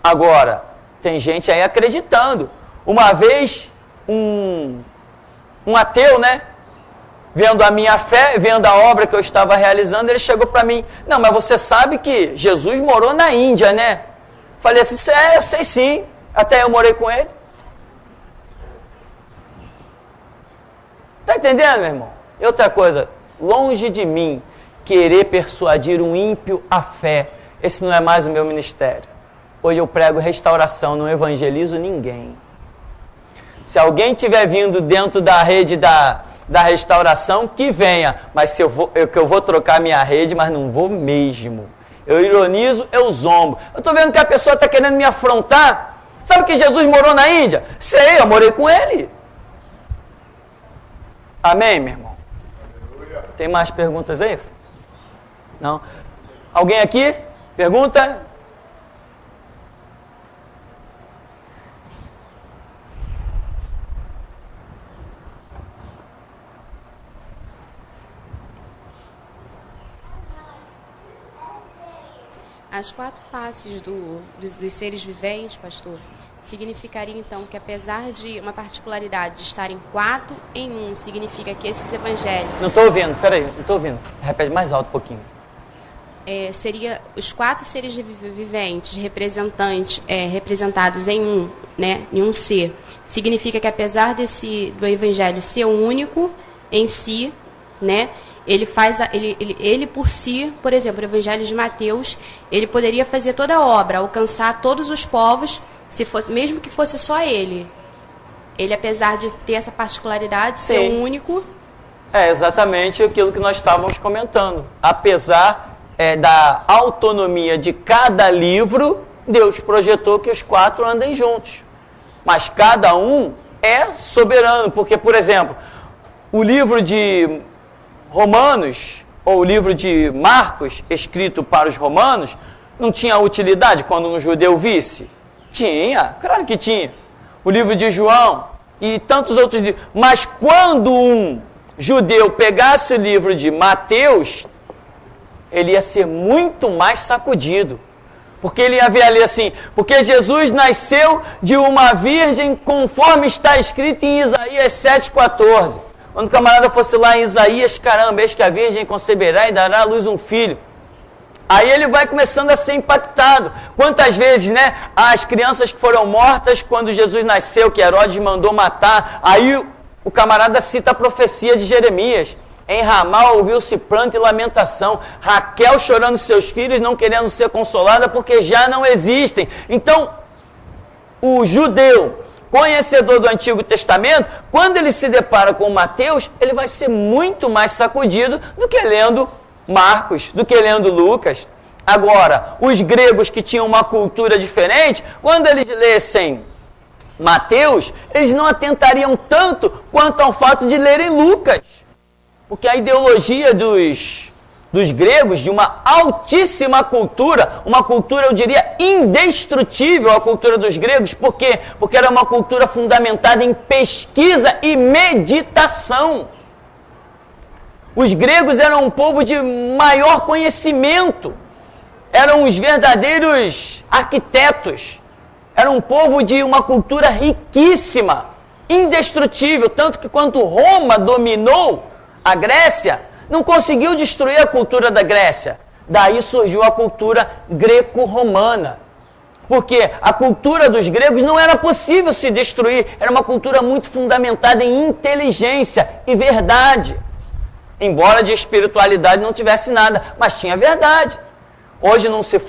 Agora, tem gente aí acreditando. Uma vez, um ateu, vendo a minha fé, vendo a obra que eu estava realizando, ele chegou para mim, não, mas você sabe que Jesus morou na Índia, né? Falei assim, eu sei sim, até eu morei com ele. Tá entendendo, meu irmão? E outra coisa, longe de mim querer persuadir um ímpio à fé, esse não é mais o meu ministério. Hoje eu prego restauração, não evangelizo ninguém. Se alguém estiver vindo dentro da rede da restauração, que venha. Mas se eu vou trocar minha rede, mas não vou mesmo. Eu ironizo, eu zombo. Eu estou vendo que a pessoa está querendo me afrontar. Sabe que Jesus morou na Índia? Sei, eu morei com ele. Amém, meu irmão? Tem mais perguntas aí? Não? Alguém aqui? Pergunta? As quatro faces dos seres viventes, pastor, significaria então que apesar de uma particularidade de estarem quatro em um, significa que esses evangelhos... Não estou ouvindo, peraí, não estou ouvindo. Repete mais alto um pouquinho. Seria os quatro seres viventes representados em um, né, em um ser. Significa que apesar do evangelho ser único em si, né, ele por si, por exemplo, o evangelho de Mateus, ele poderia fazer toda a obra, alcançar todos os povos, mesmo que fosse só ele. Ele, apesar de ter essa particularidade, ser único. É exatamente aquilo que nós estávamos comentando. Apesar da autonomia de cada livro, Deus projetou que os quatro andem juntos. Mas cada um é soberano, porque, por exemplo, o livro de Romanos, ou o livro de Marcos, escrito para os romanos, não tinha utilidade quando um judeu visse? Tinha, claro que tinha. O livro de João e tantos outros livros. Mas quando um judeu pegasse o livro de Mateus, ele ia ser muito mais sacudido. Porque ele ia ver ali assim, porque Jesus nasceu de uma virgem conforme está escrito em Isaías 7,14. Quando o camarada fosse lá em Isaías, caramba, eis que a virgem conceberá e dará à luz um filho. Aí ele vai começando a ser impactado. Quantas vezes, né, as crianças que foram mortas quando Jesus nasceu, que Herodes mandou matar, aí o camarada cita a profecia de Jeremias. Em Ramá ouviu-se pranto e lamentação, Raquel chorando seus filhos, não querendo ser consolada, porque já não existem. Então, o judeu, conhecedor do Antigo Testamento, quando ele se depara com Mateus, ele vai ser muito mais sacudido do que lendo Marcos, do que lendo Lucas. Agora, os gregos que tinham uma cultura diferente, quando eles lessem Mateus, eles não atentariam tanto quanto ao fato de lerem Lucas. Porque a ideologia dos gregos, de uma altíssima cultura, uma cultura, eu diria, indestrutível, a cultura dos gregos. Por quê? Porque era uma cultura fundamentada em pesquisa e meditação. Os gregos eram um povo de maior conhecimento, eram os verdadeiros arquitetos, era um povo de uma cultura riquíssima, indestrutível, tanto que quando Roma dominou a Grécia, não conseguiu destruir a cultura da Grécia. Daí surgiu a cultura greco-romana. Porque a cultura dos gregos não era possível se destruir, era uma cultura muito fundamentada em inteligência e verdade. Embora de espiritualidade não tivesse nada, mas tinha verdade. Hoje não se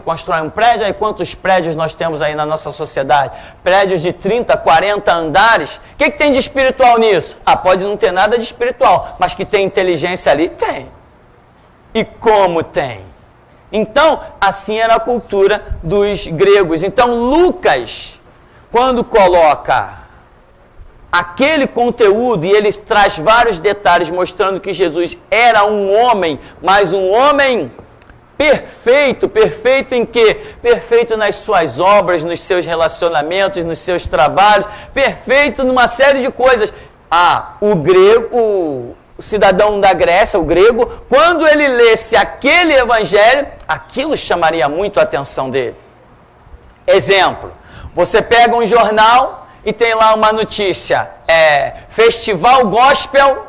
constrói um prédio, aí quantos prédios nós temos aí na nossa sociedade? Prédios de 30, 40 andares. O que tem de espiritual nisso? Pode não ter nada de espiritual, mas que tem inteligência ali? Tem. E como tem? Então, assim era a cultura dos gregos. Então, Lucas, quando coloca aquele conteúdo, e ele traz vários detalhes mostrando que Jesus era um homem, mas um homem perfeito. Perfeito em quê? Perfeito nas suas obras, nos seus relacionamentos, nos seus trabalhos, perfeito numa série de coisas. O grego, o cidadão da Grécia, o grego, quando ele lesse aquele evangelho, aquilo chamaria muito a atenção dele. Exemplo, você pega um jornal e tem lá uma notícia, Festival Gospel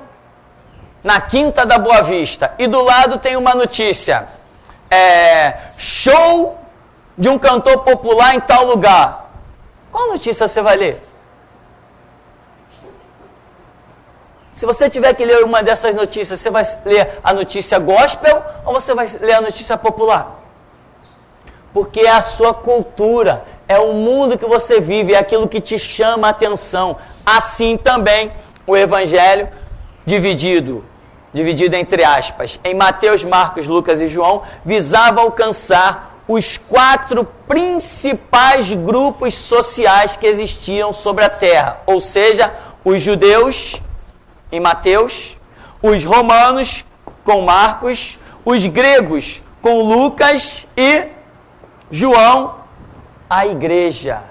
na Quinta da Boa Vista, e do lado tem uma notícia, show de um cantor popular em tal lugar, qual notícia você vai ler? Se você tiver que ler uma dessas notícias, você vai ler a notícia gospel ou você vai ler a notícia popular? Porque é a sua cultura, é o mundo que você vive, é aquilo que te chama a atenção. Assim também o Evangelho dividido entre aspas, em Mateus, Marcos, Lucas e João, visava alcançar os 4 principais grupos sociais que existiam sobre a terra, ou seja, os judeus em Mateus, os romanos com Marcos, os gregos com Lucas e João, a igreja.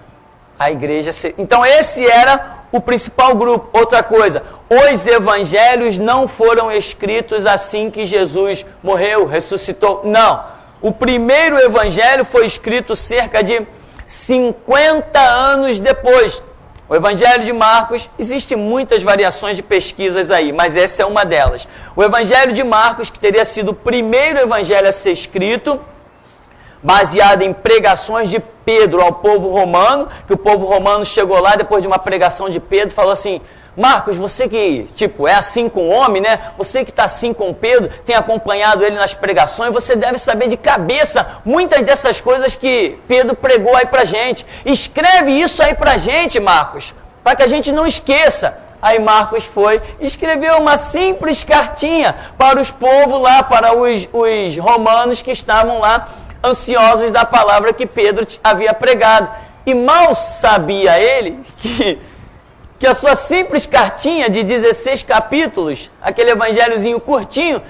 Então esse era o principal grupo. Outra coisa, os evangelhos não foram escritos assim que Jesus morreu, ressuscitou. Não. O primeiro evangelho foi escrito cerca de 50 anos depois. O Evangelho de Marcos, existem muitas variações de pesquisas aí, mas essa é uma delas. O Evangelho de Marcos, que teria sido o primeiro evangelho a ser escrito, baseado em pregações de Pedro ao povo romano, que o povo romano chegou lá depois de uma pregação de Pedro e falou assim: Marcos, você que, é assim com o homem, né? Você que está assim com Pedro, tem acompanhado ele nas pregações, você deve saber de cabeça muitas dessas coisas que Pedro pregou aí pra gente. Escreve isso aí pra gente, Marcos, para que a gente não esqueça. Aí Marcos foi e escreveu uma simples cartinha para os povos lá, para os romanos que estavam lá, ansiosos da palavra que Pedro havia pregado. E mal sabia ele que a sua simples cartinha de 16 capítulos, aquele evangelhozinho curtinho,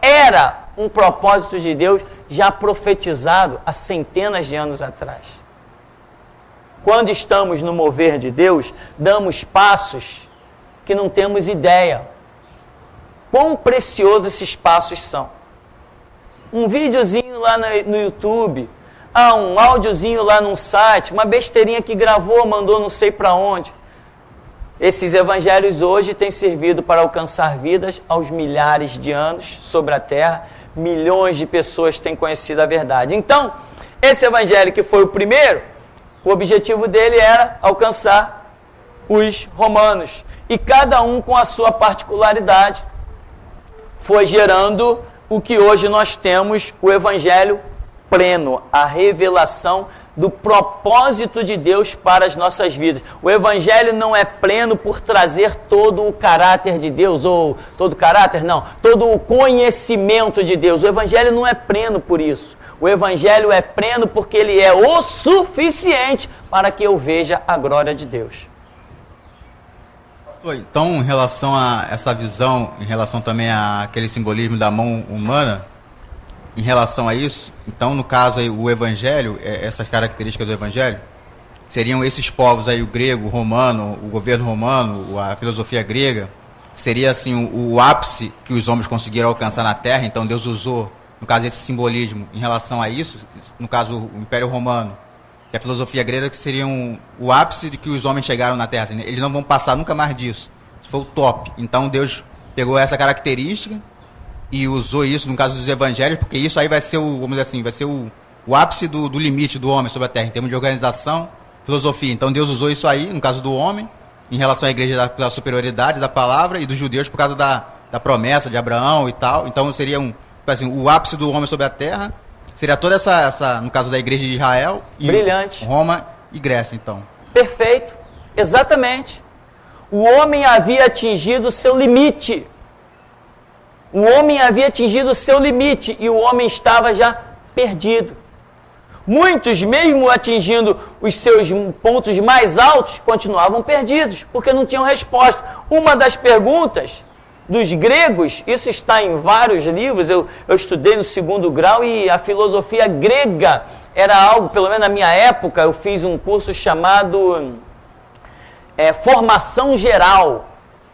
era um propósito de Deus já profetizado há centenas de anos atrás. Quando estamos no mover de Deus, damos passos que não temos ideia quão preciosos esses passos são. Um videozinho lá no YouTube, um áudiozinho lá num site, uma besteirinha que gravou, mandou não sei para onde. Esses evangelhos hoje têm servido para alcançar vidas aos milhares de anos sobre a terra. Milhões de pessoas têm conhecido a verdade. Então, esse evangelho que foi o primeiro, o objetivo dele era alcançar os romanos. E cada um com a sua particularidade foi gerando o que hoje nós temos, o evangelho pleno, a revelação do propósito de Deus para as nossas vidas. O evangelho não é pleno por trazer todo o caráter de Deus, ou todo o conhecimento de Deus. O evangelho não é pleno por isso. O evangelho é pleno porque ele é o suficiente para que eu veja a glória de Deus. Então, em relação a essa visão, em relação também àquele simbolismo da mão humana, em relação a isso, então, no caso aí, o evangelho, essas características do evangelho, seriam esses povos aí, o grego, o romano, o governo romano, a filosofia grega, seria assim o ápice que os homens conseguiram alcançar na Terra. Então Deus usou, no caso, esse simbolismo em relação a isso, no caso, o Império Romano, e a filosofia grega, que seriam o ápice de que os homens chegaram na Terra. Eles não vão passar nunca mais disso. Isso foi o top. Então Deus pegou essa característica e usou isso no caso dos evangelhos, porque isso aí vai ser vamos dizer assim, vai ser o ápice do limite do homem sobre a terra, em termos de organização, filosofia. Então Deus usou isso aí, no caso do homem, em relação à igreja pela superioridade da palavra, e dos judeus por causa da promessa de Abraão e tal. Então seria o ápice do homem sobre a terra, seria toda essa no caso da igreja de Israel, e brilhante. Roma e Grécia, então. Perfeito, exatamente. O homem havia atingido o seu limite. O homem havia atingido o seu limite e o homem estava já perdido. Muitos, mesmo atingindo os seus pontos mais altos, continuavam perdidos, porque não tinham resposta. Uma das perguntas dos gregos, isso está em vários livros, eu estudei no 2º grau, e a filosofia grega era algo, pelo menos na minha época, eu fiz um curso chamado Formação Geral.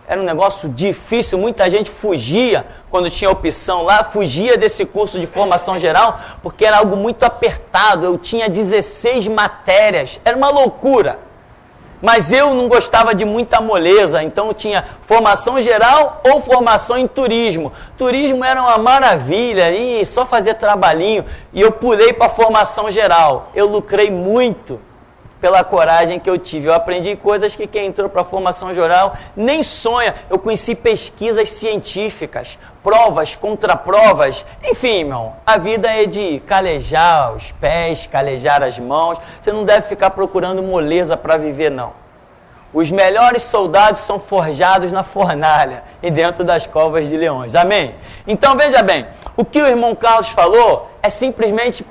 Era um negócio difícil, muita gente fugia, quando tinha opção lá, fugia desse curso de formação geral, porque era algo muito apertado. Eu tinha 16 matérias, era uma loucura. Mas eu não gostava de muita moleza, então eu tinha formação geral ou formação em turismo. Turismo era uma maravilha, e só fazia trabalhinho, e eu pulei para a formação geral. Eu lucrei muito pela coragem que eu tive. Eu aprendi coisas que quem entrou para a formação geral nem sonha. Eu conheci pesquisas científicas, provas, contraprovas. Enfim, irmão, a vida é de calejar os pés, calejar as mãos. Você não deve ficar procurando moleza para viver, não. Os melhores soldados são forjados na fornalha e dentro das covas de leões. Amém? Então, veja bem, o que o irmão Carlos falou é simplesmente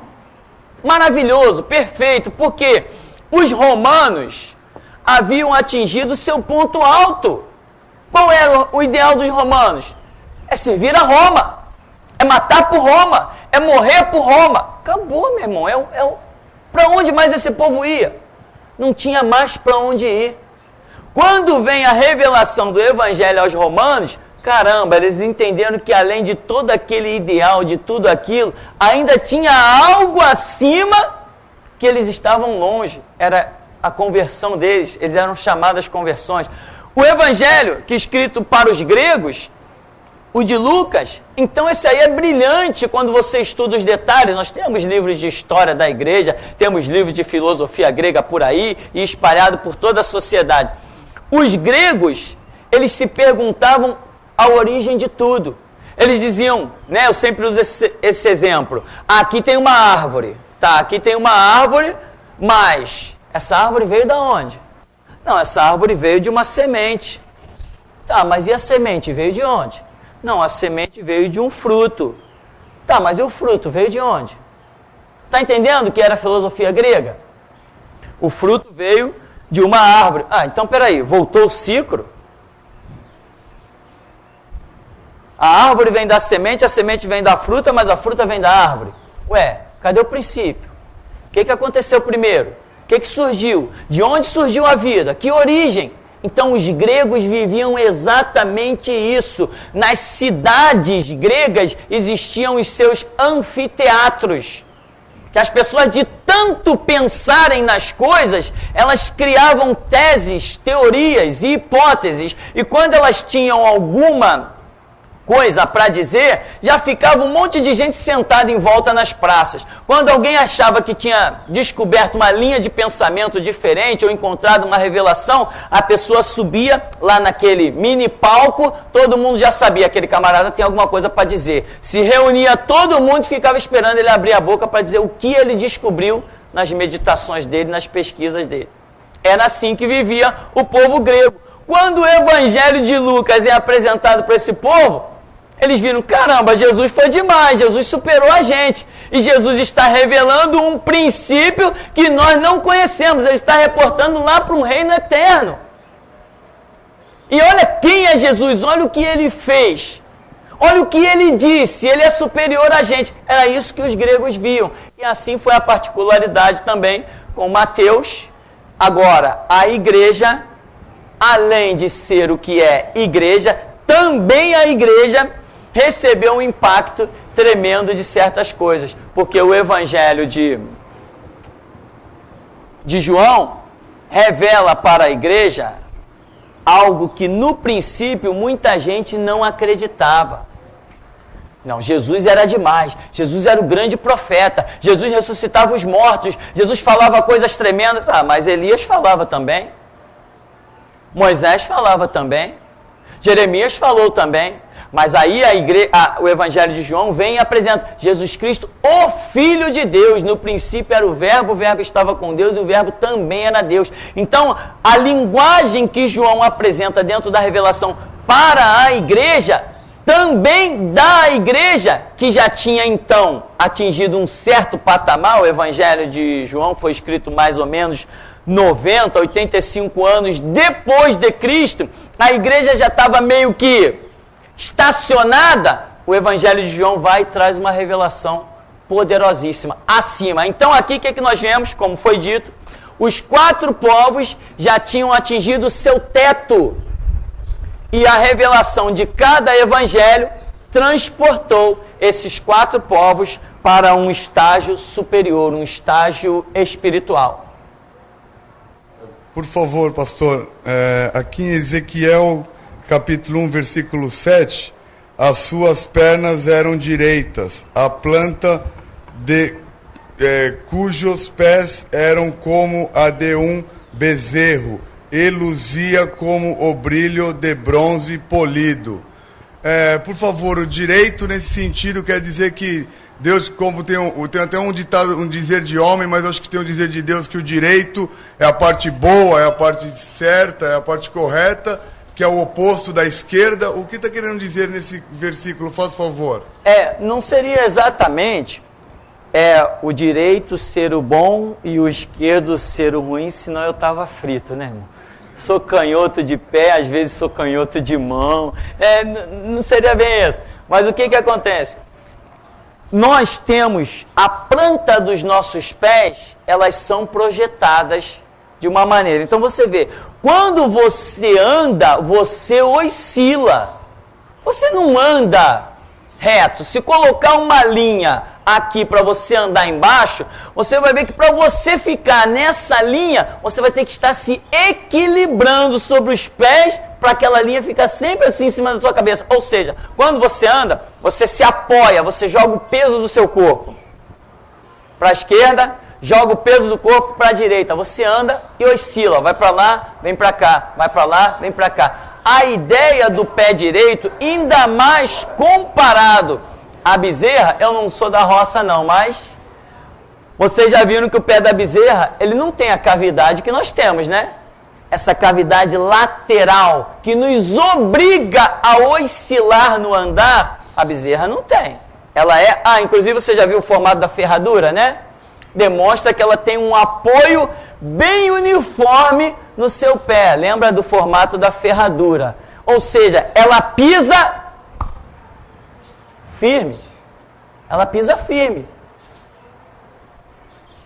maravilhoso, perfeito, porque os romanos haviam atingido seu ponto alto. Qual era o ideal dos romanos? É servir a Roma, é matar por Roma, é morrer por Roma. Acabou, meu irmão. Para onde mais esse povo ia? Não tinha mais para onde ir. Quando vem a revelação do Evangelho aos romanos, caramba, eles entenderam que além de todo aquele ideal, de tudo aquilo, ainda tinha algo acima que eles estavam longe. Era a conversão deles, eles eram chamadas conversões. O Evangelho, que é escrito para os gregos, o de Lucas, então esse aí é brilhante quando você estuda os detalhes. Nós temos livros de história da igreja, temos livros de filosofia grega por aí e espalhado por toda a sociedade. Os gregos, eles se perguntavam a origem de tudo. Eles diziam, né, eu sempre uso esse exemplo, aqui tem uma árvore, tá, aqui tem uma árvore, mas essa árvore veio de onde? Não, essa árvore veio de uma semente. Tá, mas e a semente veio de onde? Não, a semente veio de um fruto. Tá, mas e o fruto veio de onde? Tá entendendo que era a filosofia grega? O fruto veio de uma árvore. Ah, então peraí, voltou o ciclo? A árvore vem da semente, a semente vem da fruta, mas a fruta vem da árvore. Ué, cadê o princípio? O que aconteceu primeiro? O que surgiu? De onde surgiu a vida? Que origem? Então os gregos viviam exatamente isso. Nas cidades gregas existiam os seus anfiteatros. Que as pessoas, de tanto pensarem nas coisas, elas criavam teses, teorias e hipóteses. E quando elas tinham alguma coisa para dizer, já ficava um monte de gente sentada em volta nas praças. Quando alguém achava que tinha descoberto uma linha de pensamento diferente ou encontrado uma revelação, a pessoa subia lá naquele mini palco, todo mundo já sabia, aquele camarada tem alguma coisa para dizer. Se reunia todo mundo e ficava esperando ele abrir a boca para dizer o que ele descobriu nas meditações dele, nas pesquisas dele. Era assim que vivia o povo grego. Quando o Evangelho de Lucas é apresentado para esse povo, eles viram, caramba, Jesus foi demais, Jesus superou a gente. E Jesus está revelando um princípio que nós não conhecemos. Ele está reportando lá para um reino eterno. E olha quem é Jesus, olha o que ele fez. Olha o que ele disse, ele é superior a gente. Era isso que os gregos viam. E assim foi a particularidade também com Mateus. Agora, a igreja, além de ser o que é igreja, também a igreja recebeu um impacto tremendo de certas coisas, porque o Evangelho de João revela para a igreja algo que no princípio muita gente não acreditava. Não, Jesus era demais, Jesus era o grande profeta, Jesus ressuscitava os mortos, Jesus falava coisas tremendas. Ah, mas Elias falava também, Moisés falava também, Jeremias falou também. Mas aí o Evangelho de João vem e apresenta Jesus Cristo, o Filho de Deus. No princípio era o Verbo estava com Deus e o Verbo também era Deus. Então, a linguagem que João apresenta dentro da revelação para a igreja, também da igreja que já tinha então atingido um certo patamar. O Evangelho de João foi escrito mais ou menos 90, 85 anos depois de Cristo. A igreja já estava meio que estacionada. O Evangelho de João vai e traz uma revelação poderosíssima acima. Então aqui o que nós vemos, como foi dito, os 4 povos já tinham atingido o seu teto. E a revelação de cada evangelho transportou esses 4 povos para um estágio superior, um estágio espiritual. Por favor, pastor, aqui em Ezequiel, capítulo 1, versículo 7, as suas pernas eram direitas, a planta cujos pés eram como a de um bezerro, e luzia como o brilho de bronze polido. Por favor, o direito nesse sentido quer dizer que Deus, como tem até um ditado, um dizer de homem, mas acho que tem um dizer de Deus que o direito é a parte boa, é a parte certa, é a parte correta, que é o oposto da esquerda. O que está querendo dizer nesse versículo? Faz favor. Não seria exatamente o direito ser o bom e o esquerdo ser o ruim, senão eu estava frito, né, irmão? Sou canhoto de pé, às vezes sou canhoto de mão. Não seria bem isso. Mas o que acontece? Nós temos a planta dos nossos pés, elas são projetadas de uma maneira. Então você vê, quando você anda, você oscila. Você não anda reto. Se colocar uma linha aqui para você andar embaixo, você vai ver que para você ficar nessa linha, você vai ter que estar se equilibrando sobre os pés para aquela linha ficar sempre assim em cima da tua cabeça. Ou seja, quando você anda, você se apoia, você joga o peso do seu corpo para a esquerda, joga o peso do corpo para a direita. Você anda e oscila, vai para lá, vem para cá, vai para lá, vem para cá. A ideia do pé direito, ainda mais comparado à bezerra, eu não sou da roça não, mas vocês já viram que o pé da bezerra, ele não tem a cavidade que nós temos, né? Essa cavidade lateral que nos obriga a oscilar no andar, a bezerra não tem. Ela inclusive você já viu o formato da ferradura, né? Demonstra que ela tem um apoio bem uniforme no seu pé. Lembra do formato da ferradura? Ou seja, ela pisa firme. Ela pisa firme.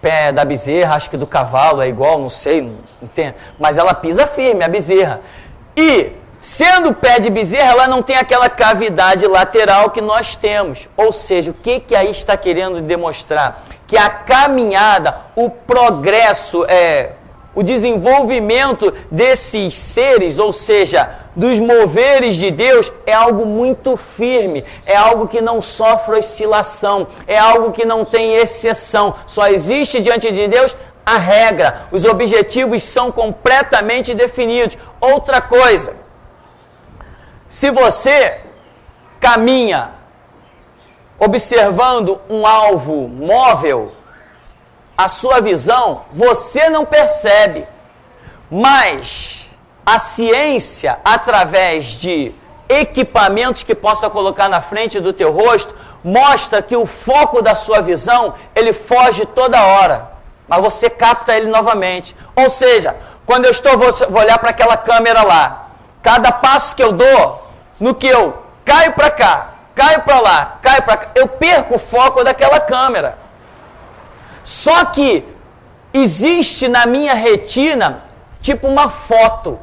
Pé da bezerra, acho que do cavalo é igual, não sei, não entendo. Mas ela pisa firme, a bezerra. E, sendo pé de bezerra, ela não tem aquela cavidade lateral que nós temos. Ou seja, o que aí está querendo demonstrar? Que a caminhada, o progresso, o desenvolvimento desses seres, ou seja, dos moveres de Deus, é algo muito firme, é algo que não sofre oscilação, é algo que não tem exceção. Só existe diante de Deus a regra, os objetivos são completamente definidos. Outra coisa, se você caminha observando um alvo móvel, a sua visão, você não percebe, mas a ciência, através de equipamentos que possa colocar na frente do teu rosto, mostra que o foco da sua visão, ele foge toda hora, mas você capta ele novamente. Ou seja, quando eu vou olhar para aquela câmera lá, cada passo que eu dou, no que eu caio para cá, caio para lá, caio para cá, eu perco o foco daquela câmera. Só que existe na minha retina, tipo uma foto.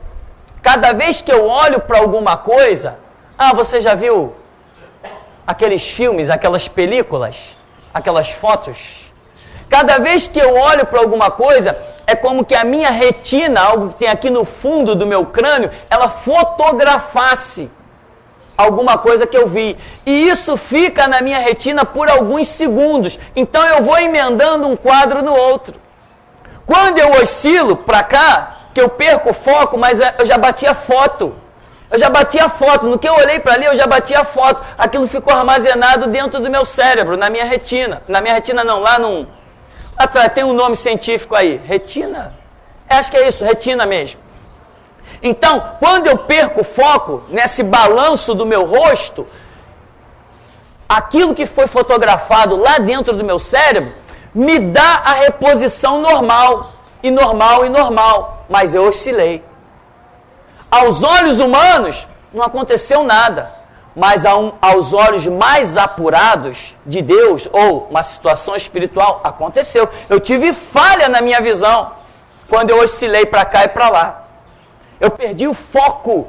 Cada vez que eu olho para alguma coisa, você já viu aqueles filmes, aquelas películas, aquelas fotos? Cada vez que eu olho para alguma coisa, é como que a minha retina, algo que tem aqui no fundo do meu crânio, ela fotografasse alguma coisa que eu vi. E isso fica na minha retina por alguns segundos. Então eu vou emendando um quadro no outro. Quando eu oscilo para cá, que eu perco o foco, mas eu já bati a foto. Eu já bati a foto. No que eu olhei para ali, eu já bati a foto. Aquilo ficou armazenado dentro do meu cérebro, na minha retina. Na minha retina não, lá atrás tem um nome científico aí. Retina? Acho que é isso, retina mesmo. Então, quando eu perco o foco nesse balanço do meu rosto, aquilo que foi fotografado lá dentro do meu cérebro me dá a reposição normal, e normal, e normal, mas eu oscilei. Aos olhos humanos, não aconteceu nada, mas aos olhos mais apurados de Deus, ou uma situação espiritual, aconteceu. Eu tive falha na minha visão, quando eu oscilei para cá e para lá. Eu perdi o foco,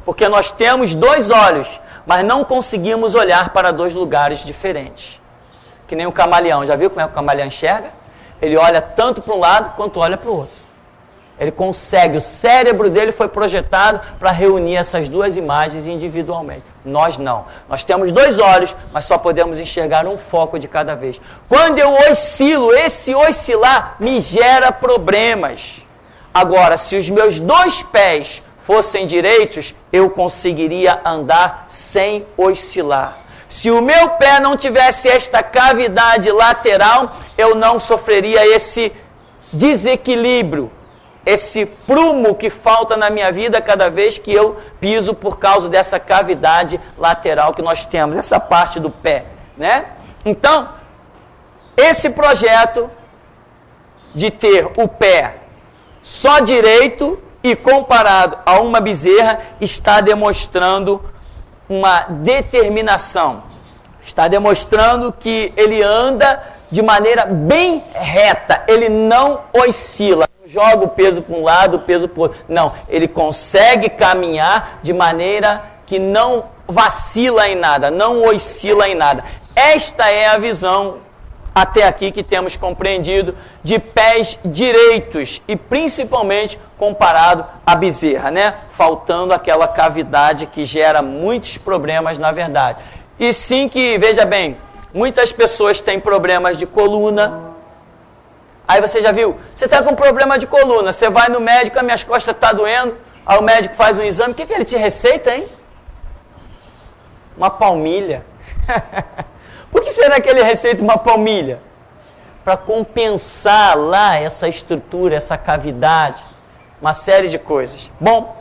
porque nós temos dois olhos, mas não conseguimos olhar para dois lugares diferentes. Que nem o camaleão, já viu como é que o camaleão enxerga? Ele olha tanto para um lado quanto olha para o outro. Ele consegue, o cérebro dele foi projetado para reunir essas duas imagens individualmente. Nós não. Nós temos 2 olhos, mas só podemos enxergar um foco de cada vez. Quando eu oscilo, esse oscilar me gera problemas. Agora, se os meus 2 pés fossem direitos, eu conseguiria andar sem oscilar. Se o meu pé não tivesse esta cavidade lateral, eu não sofreria esse desequilíbrio, esse prumo que falta na minha vida cada vez que eu piso por causa dessa cavidade lateral que nós temos, essa parte do pé, né? Então, esse projeto de ter o pé só direito e comparado a uma bezerra está demonstrando uma determinação, está demonstrando que ele anda de maneira bem reta, ele não oscila, não joga o peso para um lado, o peso para o outro, não, ele consegue caminhar de maneira que não vacila em nada, não oscila em nada. Esta é a visão até aqui que temos compreendido de pés direitos e principalmente comparado à bezerra, né? Faltando aquela cavidade que gera muitos problemas na verdade. E sim que, veja bem, muitas pessoas têm problemas de coluna. Aí você já viu, você está com problema de coluna, você vai no médico, as minhas costas estão doendo, aí o médico faz um exame, o que ele te receita, hein? Uma palmilha. Por que será que ele receita uma palmilha? Para compensar lá essa estrutura, essa cavidade, uma série de coisas. Bom,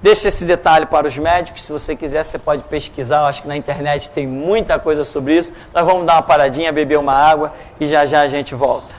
deixa esse detalhe para os médicos, se você quiser você pode pesquisar, eu acho que na internet tem muita coisa sobre isso. Nós vamos dar uma paradinha, beber uma água e já já a gente volta.